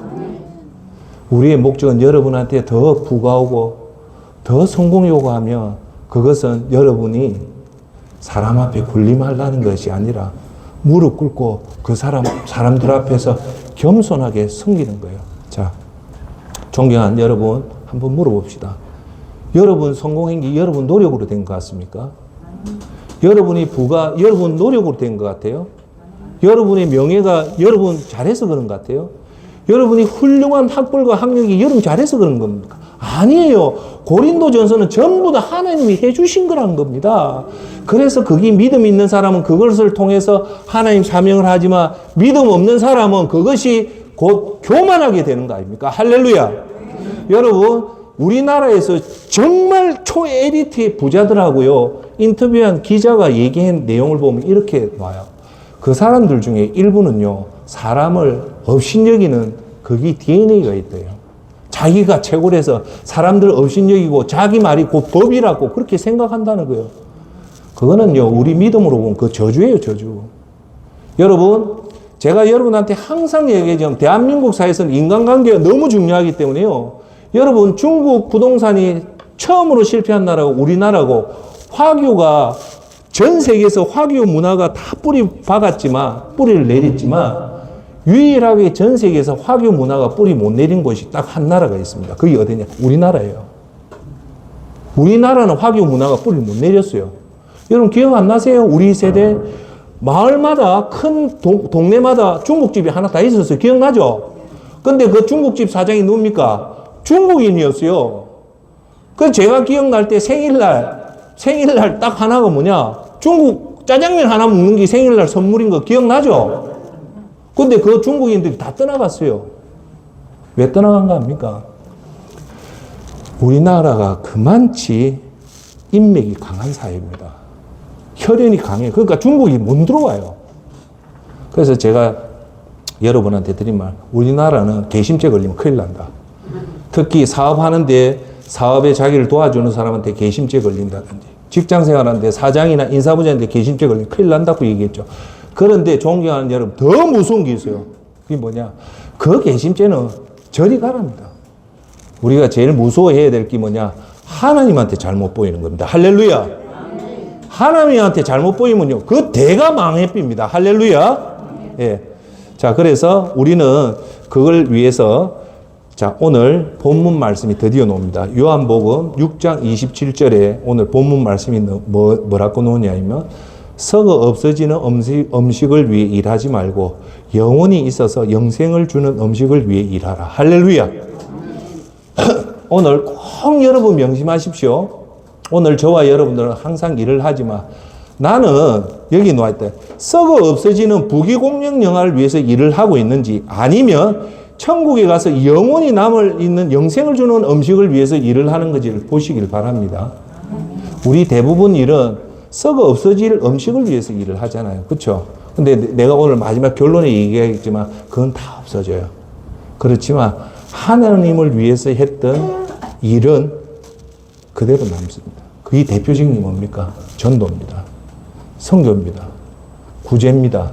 우리의 목적은 여러분한테 더 부가 오고 더 성공이 오고 하면 그것은 여러분이 사람 앞에 군림하려는 것이 아니라 무릎 꿇고 그 사람들 앞에서 겸손하게 섬기는 거예요. 자, 존경한 여러분, 한번 물어봅시다. 여러분 성공한 게 여러분 노력으로 된 것 같습니까? 여러분이 부가 여러분 노력으로 된 것 같아요? 여러분의 명예가 여러분 잘해서 그런 것 같아요? 여러분이 훌륭한 학벌과 학력이 여러분 잘해서 그런 겁니까? 아니에요. 고린도전서는 전부 다 하나님이 해주신 거란 겁니다. 그래서 거기 믿음 있는 사람은 그것을 통해서 하나님 사명을 하지만 믿음 없는 사람은 그것이 곧 교만하게 되는 거 아닙니까? 할렐루야. 여러분 우리나라에서 정말 초에리트의 부자들하고요 인터뷰한 기자가 얘기한 내용을 보면 이렇게 나와요. 그 사람들 중에 일부는요 사람을 업신여기는 거기 DNA가 있대요. 자기가 최고라서 사람들 업신여기고 자기 말이 곧 법이라고 그렇게 생각한다는 거예요. 그거는요 우리 믿음으로 보면 그 저주예요. 저주. 여러분 제가 여러분한테 항상 얘기하지만 대한민국 사회에서는 인간관계가 너무 중요하기 때문에요. 여러분 중국 부동산이 처음으로 실패한 나라가 우리나라고 화교가 전 세계에서 화교 문화가 다 뿌리를 내렸지만 유일하게 전 세계에서 화교 문화가 뿌리 못 내린 곳이 딱 한 나라가 있습니다. 그게 어디냐? 우리나라예요. 우리나라는 화교 문화가 뿌리 못 내렸어요. 여러분 기억 안 나세요? 우리 세대 마을마다 큰 동네마다 중국집이 하나 다 있었어요. 기억나죠? 근데 그 중국집 사장이 누굽니까? 중국인이었어요. 그래서 제가 기억날 때 생일날 딱 하나가 뭐냐? 중국 짜장면 하나 먹는 게 생일날 선물인 거 기억나죠? 근데 그 중국인들이 다 떠나갔어요. 왜 떠나간가 합니까? 우리나라가 그만치 인맥이 강한 사회입니다. 혈연이 강해요. 그러니까 중국이 못 들어와요. 그래서 제가 여러분한테 드린 말, 우리나라는 개심죄 걸리면 큰일 난다. 특히 사업하는데 사업에 자기를 도와주는 사람한테 개심죄 걸린다든지 직장생활하는데 사장이나 인사부장한테 개심죄 걸리면 큰일 난다고 얘기했죠. 그런데 존경하는 여러분 더 무서운 게 있어요. 그게 뭐냐? 그 개심죄는 저리 가랍니다. 우리가 제일 무서워해야 될 게 뭐냐? 하나님한테 잘못 보이는 겁니다. 할렐루야. 하나님한테 잘못 보이면요 그 대가 망해집니다. 할렐루야. 예. 자, 그래서 우리는 그걸 위해서 자, 오늘 본문 말씀이 드디어 나옵니다. 요한복음 6장 27절에 오늘 본문 말씀이 뭐라고 나오냐면 썩어 없어지는 음식을 위해 일하지 말고 영원히 있어서 영생을 주는 음식을 위해 일하라. 할렐루야. 오늘 꼭 여러분 명심하십시오. 오늘 저와 여러분들은 항상 일을 하지만 나는 여기 놓아있다. 썩어 없어지는 부귀공명 영화를 위해서 일을 하고 있는지 아니면 천국에 가서 영원히 남을 있는 영생을 주는 음식을 위해서 일을 하는 건지를 보시길 바랍니다. 우리 대부분 일은 썩어 없어질 음식을 위해서 일을 하잖아요. 그렇죠? 근데 내가 오늘 마지막 결론에 얘기하겠지만 그건 다 없어져요. 그렇지만 하나님을 위해서 했던 일은 그대로 남습니다. 그게 대표적인 게 뭡니까? 전도입니다. 선교입니다. 구제입니다.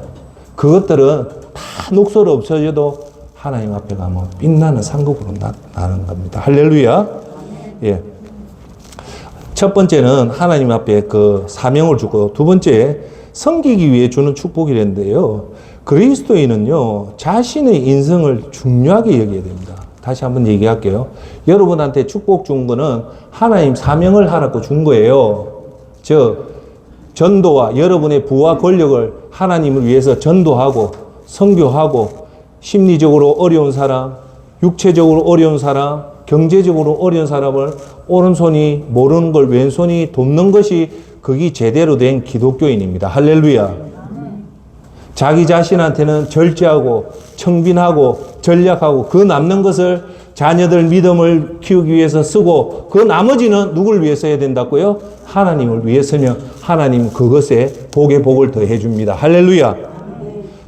그것들은 다 녹슬어 없어져도 하나님 앞에 가면 빛나는 상급으로 나는 겁니다. 할렐루야. 예. 첫 번째는 하나님 앞에 그 사명을 주고, 두 번째 섬기기 위해 주는 축복이랬는데요. 그리스도인은요, 자신의 인생을 중요하게 여겨야 됩니다. 다시 한번 얘기할게요. 여러분한테 축복 준 거는 하나님 사명을 하라고 준 거예요. 전도와 여러분의 부와 권력을 하나님을 위해서 전도하고 선교하고 심리적으로 어려운 사람, 육체적으로 어려운 사람, 경제적으로 어려운 사람을 오른손이 모르는 걸 왼손이 돕는 것이 그게 제대로 된 기독교인입니다. 할렐루야. 자기 자신한테는 절제하고 청빈하고 전략하고 그 남는 것을 자녀들 믿음을 키우기 위해서 쓰고 그 나머지는 누굴 위해서 해야 된다고요? 하나님을 위해서면 하나님 그것에 복의 복을 더해 줍니다. 할렐루야.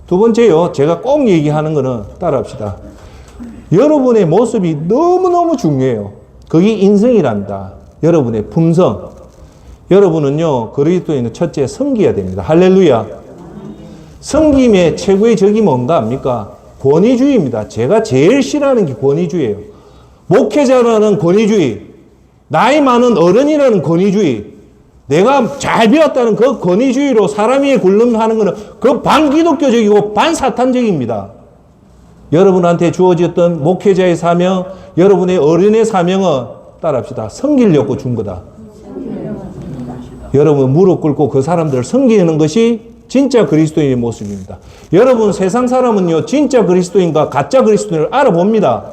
두 번째요. 제가 꼭 얘기하는 거는 따라합시다. 여러분의 모습이 너무너무 중요해요. 그게 인성이랍니다. 여러분의 품성. 여러분은요, 그리스도인은 첫째 섬겨야 됩니다. 할렐루야. 섬김의 최고의 적이 뭔가 합니까? 권위주의입니다. 제가 제일 싫어하는 게 권위주의예요. 목회자라는 권위주의, 나이 많은 어른이라는 권위주의, 내가 잘 배웠다는 그 권위주의로 사람 위에 군림하는 것은 그 반기독교적이고 반사탄적입니다. 여러분한테 주어졌던 목회자의 사명, 여러분의 어른의 사명은 따라합시다. 섬기려고 준 거다. 여러분 무릎 꿇고 그 사람들을 섬기는 것이 진짜 그리스도인의 모습입니다. 여러분 세상 사람은요, 진짜 그리스도인과 가짜 그리스도인을 알아봅니다.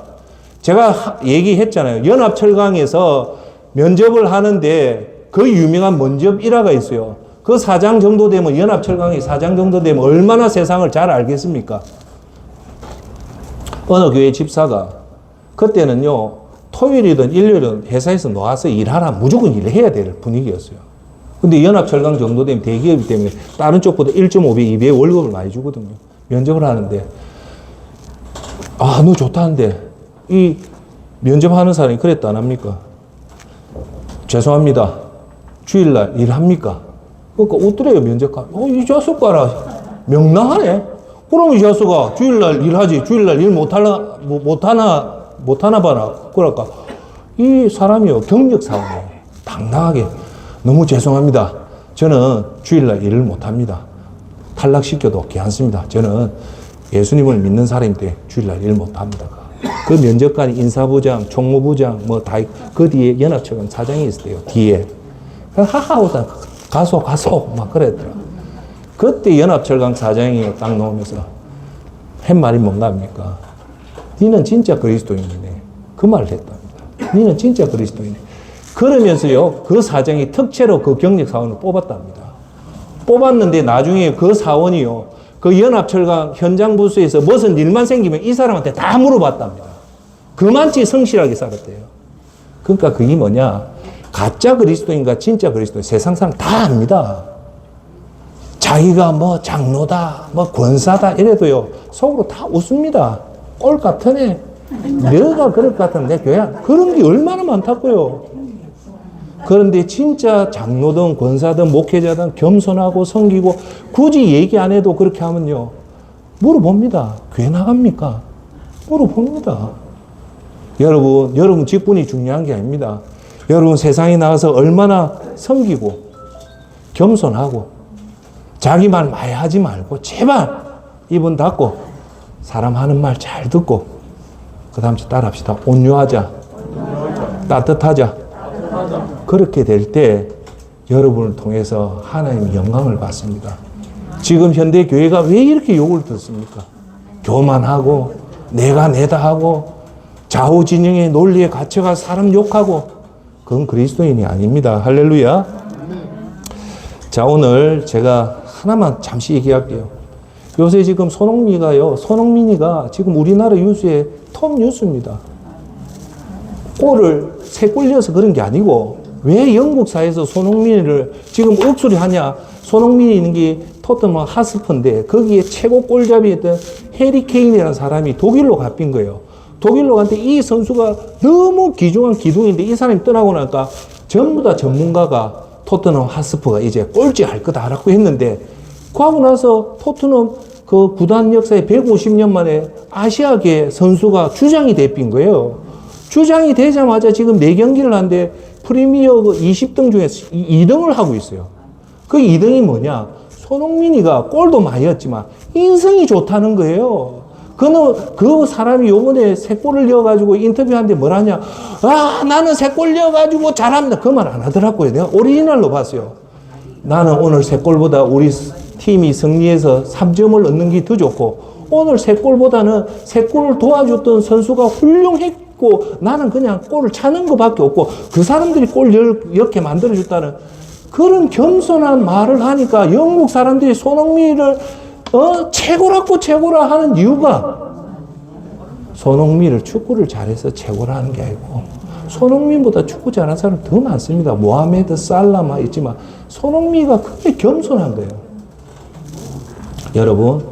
제가 얘기했잖아요. 연합철강에서 면접을 하는데 그 유명한 면접 일화가 있어요. 그 사장 정도 되면, 연합철강이 사장 정도 되면 얼마나 세상을 잘 알겠습니까? 어느 교회 집사가 그때는요, 토요일이든 일요일이든 회사에서 나와서 일하라, 무조건 일을 해야 될 분위기였어요. 근데 연합철강 정도 되면 대기업이기 때문에 다른 쪽보다 1.5배, 2배 월급을 많이 주거든요. 면접을 하는데, 아, 너 좋다는데, 이 면접하는 사람이 그랬다 안 합니까? 죄송합니다. 주일날 일합니까? 그러니까 웃더래요, 면접관. 이 자식 봐라. 명랑하네. 그럼 이 자식아, 주일날 일하지. 주일날 일 못하나 봐라. 그럴까? 이 사람이요, 경력사원이에요. 당당하게. 너무 죄송합니다. 저는 주일날 일을 못합니다. 탈락시켜도 괜찮습니다. 저는 예수님을 믿는 사람인데 주일날 일 못합니다. 그 면접관이 인사부장, 총무부장, 뭐 다, 그 뒤에 연합철강 사장이 있었대요. 뒤에. 하하하고 가소, 막 그랬더라. 그때 연합철강 사장이 딱 나오면서 한 말이 뭔가 합니까? 니는 진짜 그리스도인이네. 그 말을 했답니다. 니는 진짜 그리스도인이네. 그러면서요, 그 사장이 특채로 그 경력사원을 뽑았답니다. 뽑았는데 나중에 그 사원이요, 그 연합철강 현장 부서에서 무슨 일만 생기면 이 사람한테 다 물어봤답니다. 그만치 성실하게 살았대요. 그러니까 그게 뭐냐, 가짜 그리스도인과 진짜 그리스도인 세상 사람 다 압니다. 자기가 뭐 장로다, 뭐 권사다 이래도요, 속으로 다 웃습니다. 꼴 같으네. 너가 그럴 것 같은데 내 교회 그런 게 얼마나 많다고요. 그런데 진짜 장로든 권사든 목회자든 겸손하고 섬기고 굳이 얘기 안 해도 그렇게 하면요, 물어봅니다. 교회 나갑니까? 물어봅니다. 여러분 직분이 중요한 게 아닙니다. 여러분 세상에 나가서 얼마나 섬기고 겸손하고 자기 말 많이 하지 말고 제발 입은 닫고 사람 하는 말 잘 듣고 그 다음 따라합시다. 온유하자. 따뜻하자. 그렇게 될 때 여러분을 통해서 하나님의 영광을 받습니다. 지금 현대 교회가 왜 이렇게 욕을 듣습니까? 교만하고 내가 내다 하고 좌우진영의 논리에 갇혀가 사람 욕하고 그건 그리스도인이 아닙니다. 할렐루야. 자, 오늘 제가 하나만 잠시 얘기할게요. 요새 지금 손흥민이가 지금 우리나라 뉴스의 톱 뉴스입니다. 골을 3골 넣어서 그런 게 아니고, 왜 영국사에서 손흥민을 지금 억수리 하냐? 손흥민이 있는 게 토트넘 하스퍼인데, 거기에 최고 골잡이였던 해리 케인이라는 사람이 독일로 갚인 거예요. 독일로 갔는데 이 선수가 너무 귀중한 기둥인데 이 사람이 떠나고 나니까 전부 다 전문가가 토트넘 하스퍼가 이제 꼴찌 할 거다라고 했는데, 그하고 나서 토트넘 그 구단 역사에 150년 만에 아시아계 선수가 주장이 돼빈 거예요. 주장이 되자마자 지금 4경기를 하는데 프리미어 20등 중에서 2등을 하고 있어요. 그 2등이 뭐냐? 손흥민이가 골도 많이 했지만 인성이 좋다는 거예요. 그 사람이 요번에 3골을 넣어가지고 인터뷰하는데 뭐라냐? 아, 나는 3골 넣어가지고 잘합니다. 그 말 안 하더라고요. 내가 오리지널로 봤어요. 나는 오늘 3골보다 우리 팀이 승리해서 3점을 얻는 게 더 좋고, 오늘 3골보다는 3골을 도와줬던 선수가 훌륭했고, 나는 그냥 골을 차는 것밖에 없고, 그 사람들이 골 10개 만들어줬다는 그런 겸손한 말을 하니까 영국 사람들이 손흥민을 최고라 하는 이유가, 손흥민을 축구를 잘해서 최고라 하는 게 아니고, 손흥민보다 축구 잘하는 사람 더 많습니다. 모하메드 살라마 있지만 손흥민이가 크게 겸손한 거예요. 여러분,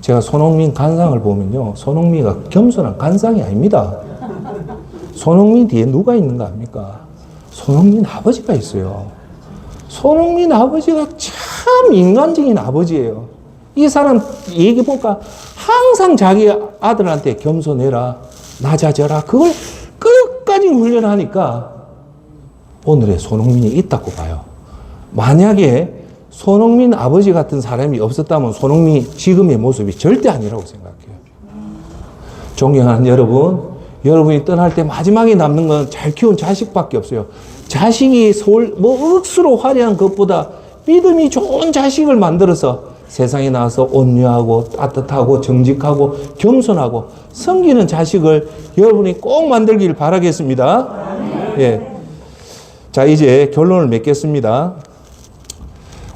제가 손흥민 간상을 보면요, 손흥민이가 겸손한 간상이 아닙니다. 손흥민 뒤에 누가 있는가 합니까? 손흥민 아버지가 있어요. 손흥민 아버지가 참 인간적인 아버지예요. 이 사람 얘기 보니까 항상 자기 아들한테 겸손해라, 낮아져라, 그걸 끝까지 훈련하니까 오늘의 손흥민이 있다고 봐요. 만약에 손흥민 아버지 같은 사람이 없었다면 손흥민이 지금의 모습이 절대 아니라고 생각해요. 존경하는 여러분, 여러분이 떠날 때 마지막에 남는 건 잘 키운 자식밖에 없어요. 자식이 억수로 화려한 것보다 믿음이 좋은 자식을 만들어서 세상에 나와서 온유하고 따뜻하고 정직하고 겸손하고 섬기는 자식을 여러분이 꼭 만들길 바라겠습니다. 예. 자, 이제 결론을 맺겠습니다.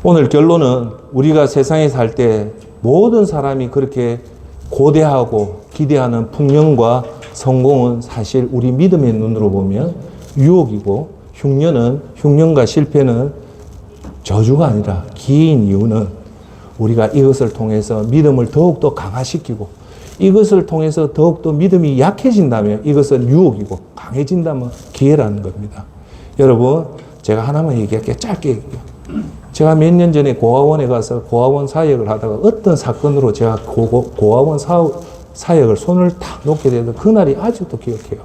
오늘 결론은 우리가 세상에 살 때 모든 사람이 그렇게 고대하고 기대하는 풍년과 성공은 사실 우리 믿음의 눈으로 보면 유혹이고, 흉년과 실패는 저주가 아니라 기회인 이유는 우리가 이것을 통해서 믿음을 더욱더 강화시키고, 이것을 통해서 더욱더 믿음이 약해진다면 이것은 유혹이고, 강해진다면 기회라는 겁니다. 여러분, 제가 하나만 얘기할게요. 짧게 얘기해요. 제가 몇 년 전에 고아원에 가서 고아원 사역을 하다가 어떤 사건으로 제가 고아원 사역을 손을 탁 놓게 되던 그날이 아직도 기억해요.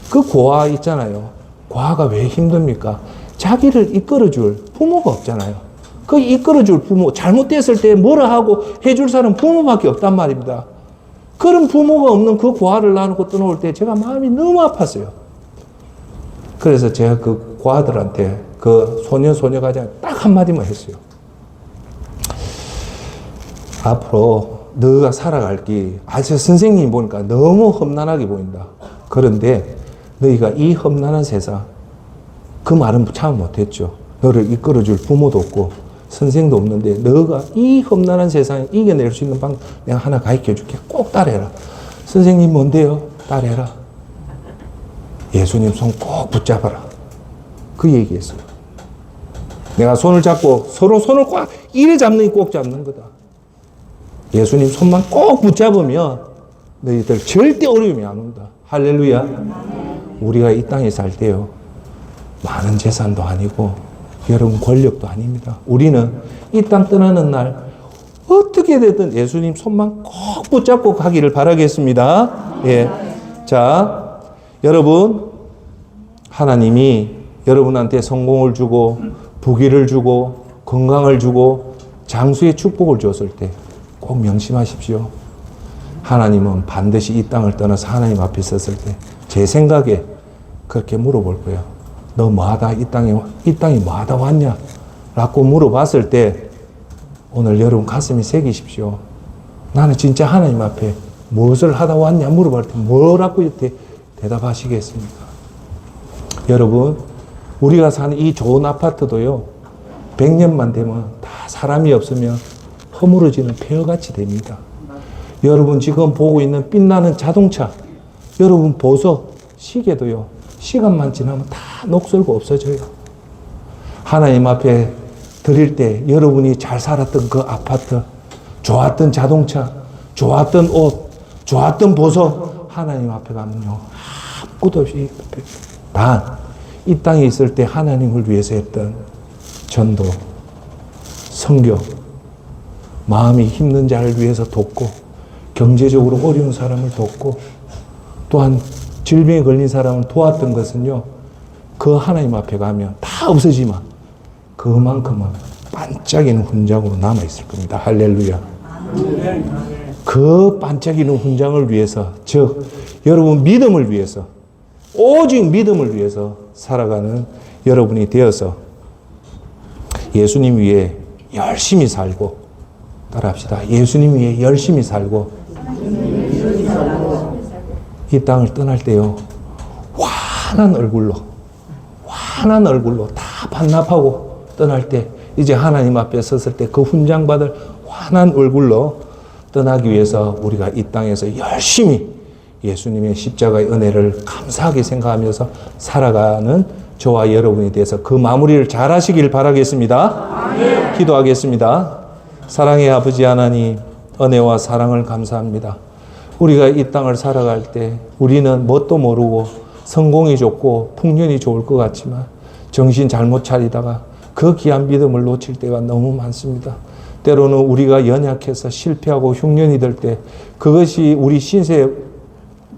그 고아 있잖아요. 고아가 왜 힘듭니까? 자기를 이끌어줄 부모가 없잖아요. 그 이끌어줄 부모, 잘못됐을 때 뭐라 하고 해줄 사람 부모밖에 없단 말입니다. 그런 부모가 없는 그 고아를 나누고 떠나올 때 제가 마음이 너무 아팠어요. 그래서 제가 그 고아들한테, 그 소녀가 딱 한마디만 했어요. 앞으로 너가 살아갈 길, 저 선생님 보니까 너무 험난하게 보인다. 그런데 너희가 이 험난한 세상, 그 말은 참 못했죠. 너를 이끌어줄 부모도 없고 선생도 없는데 너가 이 험난한 세상에 이겨낼 수 있는 방법 내가 하나 가르쳐 줄게. 꼭 따라해라. 선생님 뭔데요? 따라해라. 예수님 손 꼭 붙잡아라. 그 얘기했어요. 내가 손을 잡고 서로 손을 꽉 이래 잡는 게 꼭 잡는 거다. 예수님 손만 꼭 붙잡으면 너희들 절대 어려움이 안 온다. 할렐루야. 우리가 이 땅에 살 때요, 많은 재산도 아니고 여러분 권력도 아닙니다. 우리는 이 땅 떠나는 날 어떻게 되든 예수님 손만 꼭 붙잡고 가기를 바라겠습니다. 예. 자, 여러분, 하나님이 여러분한테 성공을 주고 부귀를 주고 건강을 주고 장수의 축복을 줬을 때 꼭 명심하십시오. 하나님은 반드시 이 땅을 떠나서 하나님 앞에 섰을 때 제 생각에 그렇게 물어볼 거예요. 너 뭐하다 이 땅에 뭐하다 왔냐? 라고 물어봤을 때 오늘 여러분 가슴이 새기십시오. 나는 진짜 하나님 앞에 무엇을 하다 왔냐 물어볼 때 뭐라고 대답하시겠습니까? 여러분, 우리가 사는 이 좋은 아파트도요, 100년만 되면 다 사람이 없으면 허물어지는 폐허같이 됩니다. 여러분 지금 보고 있는 빛나는 자동차, 여러분 보소, 시계도요, 시간만 지나면 다 녹슬고 없어져요. 하나님 앞에 드릴 때 여러분이 잘 살았던 그 아파트, 좋았던 자동차, 좋았던 옷, 좋았던 보석, 하나님 앞에 가면요, 아무것도 없이 단 이 땅에 있을 때 하나님을 위해서 했던 전도, 선교, 마음이 힘든 자를 위해서 돕고, 경제적으로 어려운 사람을 돕고, 또한 질병에 걸린 사람을 도왔던 것은요, 그 하나님 앞에 가면 다 없어지만 그만큼은 반짝이는 훈장으로 남아있을 겁니다. 할렐루야. 그 반짝이는 훈장을 위해서, 즉 여러분 믿음을 위해서, 오직 믿음을 위해서 살아가는 여러분이 되어서 예수님 위해 열심히 살고, 따라합시다. 예수님 위해 열심히 살고 이 땅을 떠날 때요, 환한 얼굴로 다 반납하고 떠날 때, 이제 하나님 앞에 섰을 때 그 훈장 받을 환한 얼굴로 떠나기 위해서 우리가 이 땅에서 열심히 예수님의 십자가의 은혜를 감사하게 생각하면서 살아가는 저와 여러분이 돼서 그 마무리를 잘 하시길 바라겠습니다. 기도하겠습니다. 사랑의 아버지 하나님, 은혜와 사랑을 감사합니다. 우리가 이 땅을 살아갈 때 우리는 뭣도 모르고 성공이 좋고 풍년이 좋을 것 같지만 정신 잘못 차리다가 그 귀한 믿음을 놓칠 때가 너무 많습니다. 때로는 우리가 연약해서 실패하고 흉년이 될 때 그것이 우리 신세에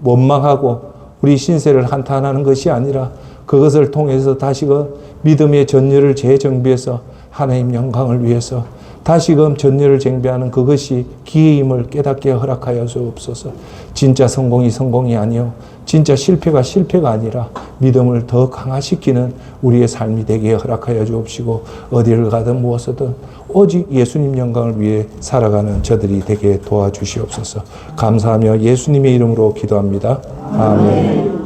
원망하고 우리 신세를 한탄하는 것이 아니라 그것을 통해서 다시금 믿음의 전열을 재정비해서 하나님 영광을 위해서 다시금 전열을 쟁배하는 그것이 기회임을 깨닫게 허락하여 주옵소서. 진짜 성공이 아니요, 진짜 실패가 아니라 믿음을 더 강화시키는 우리의 삶이 되게 허락하여 주옵시고, 어디를 가든 무엇이든 오직 예수님 영광을 위해 살아가는 저들이 되게 도와주시옵소서. 감사하며 예수님의 이름으로 기도합니다. 아멘.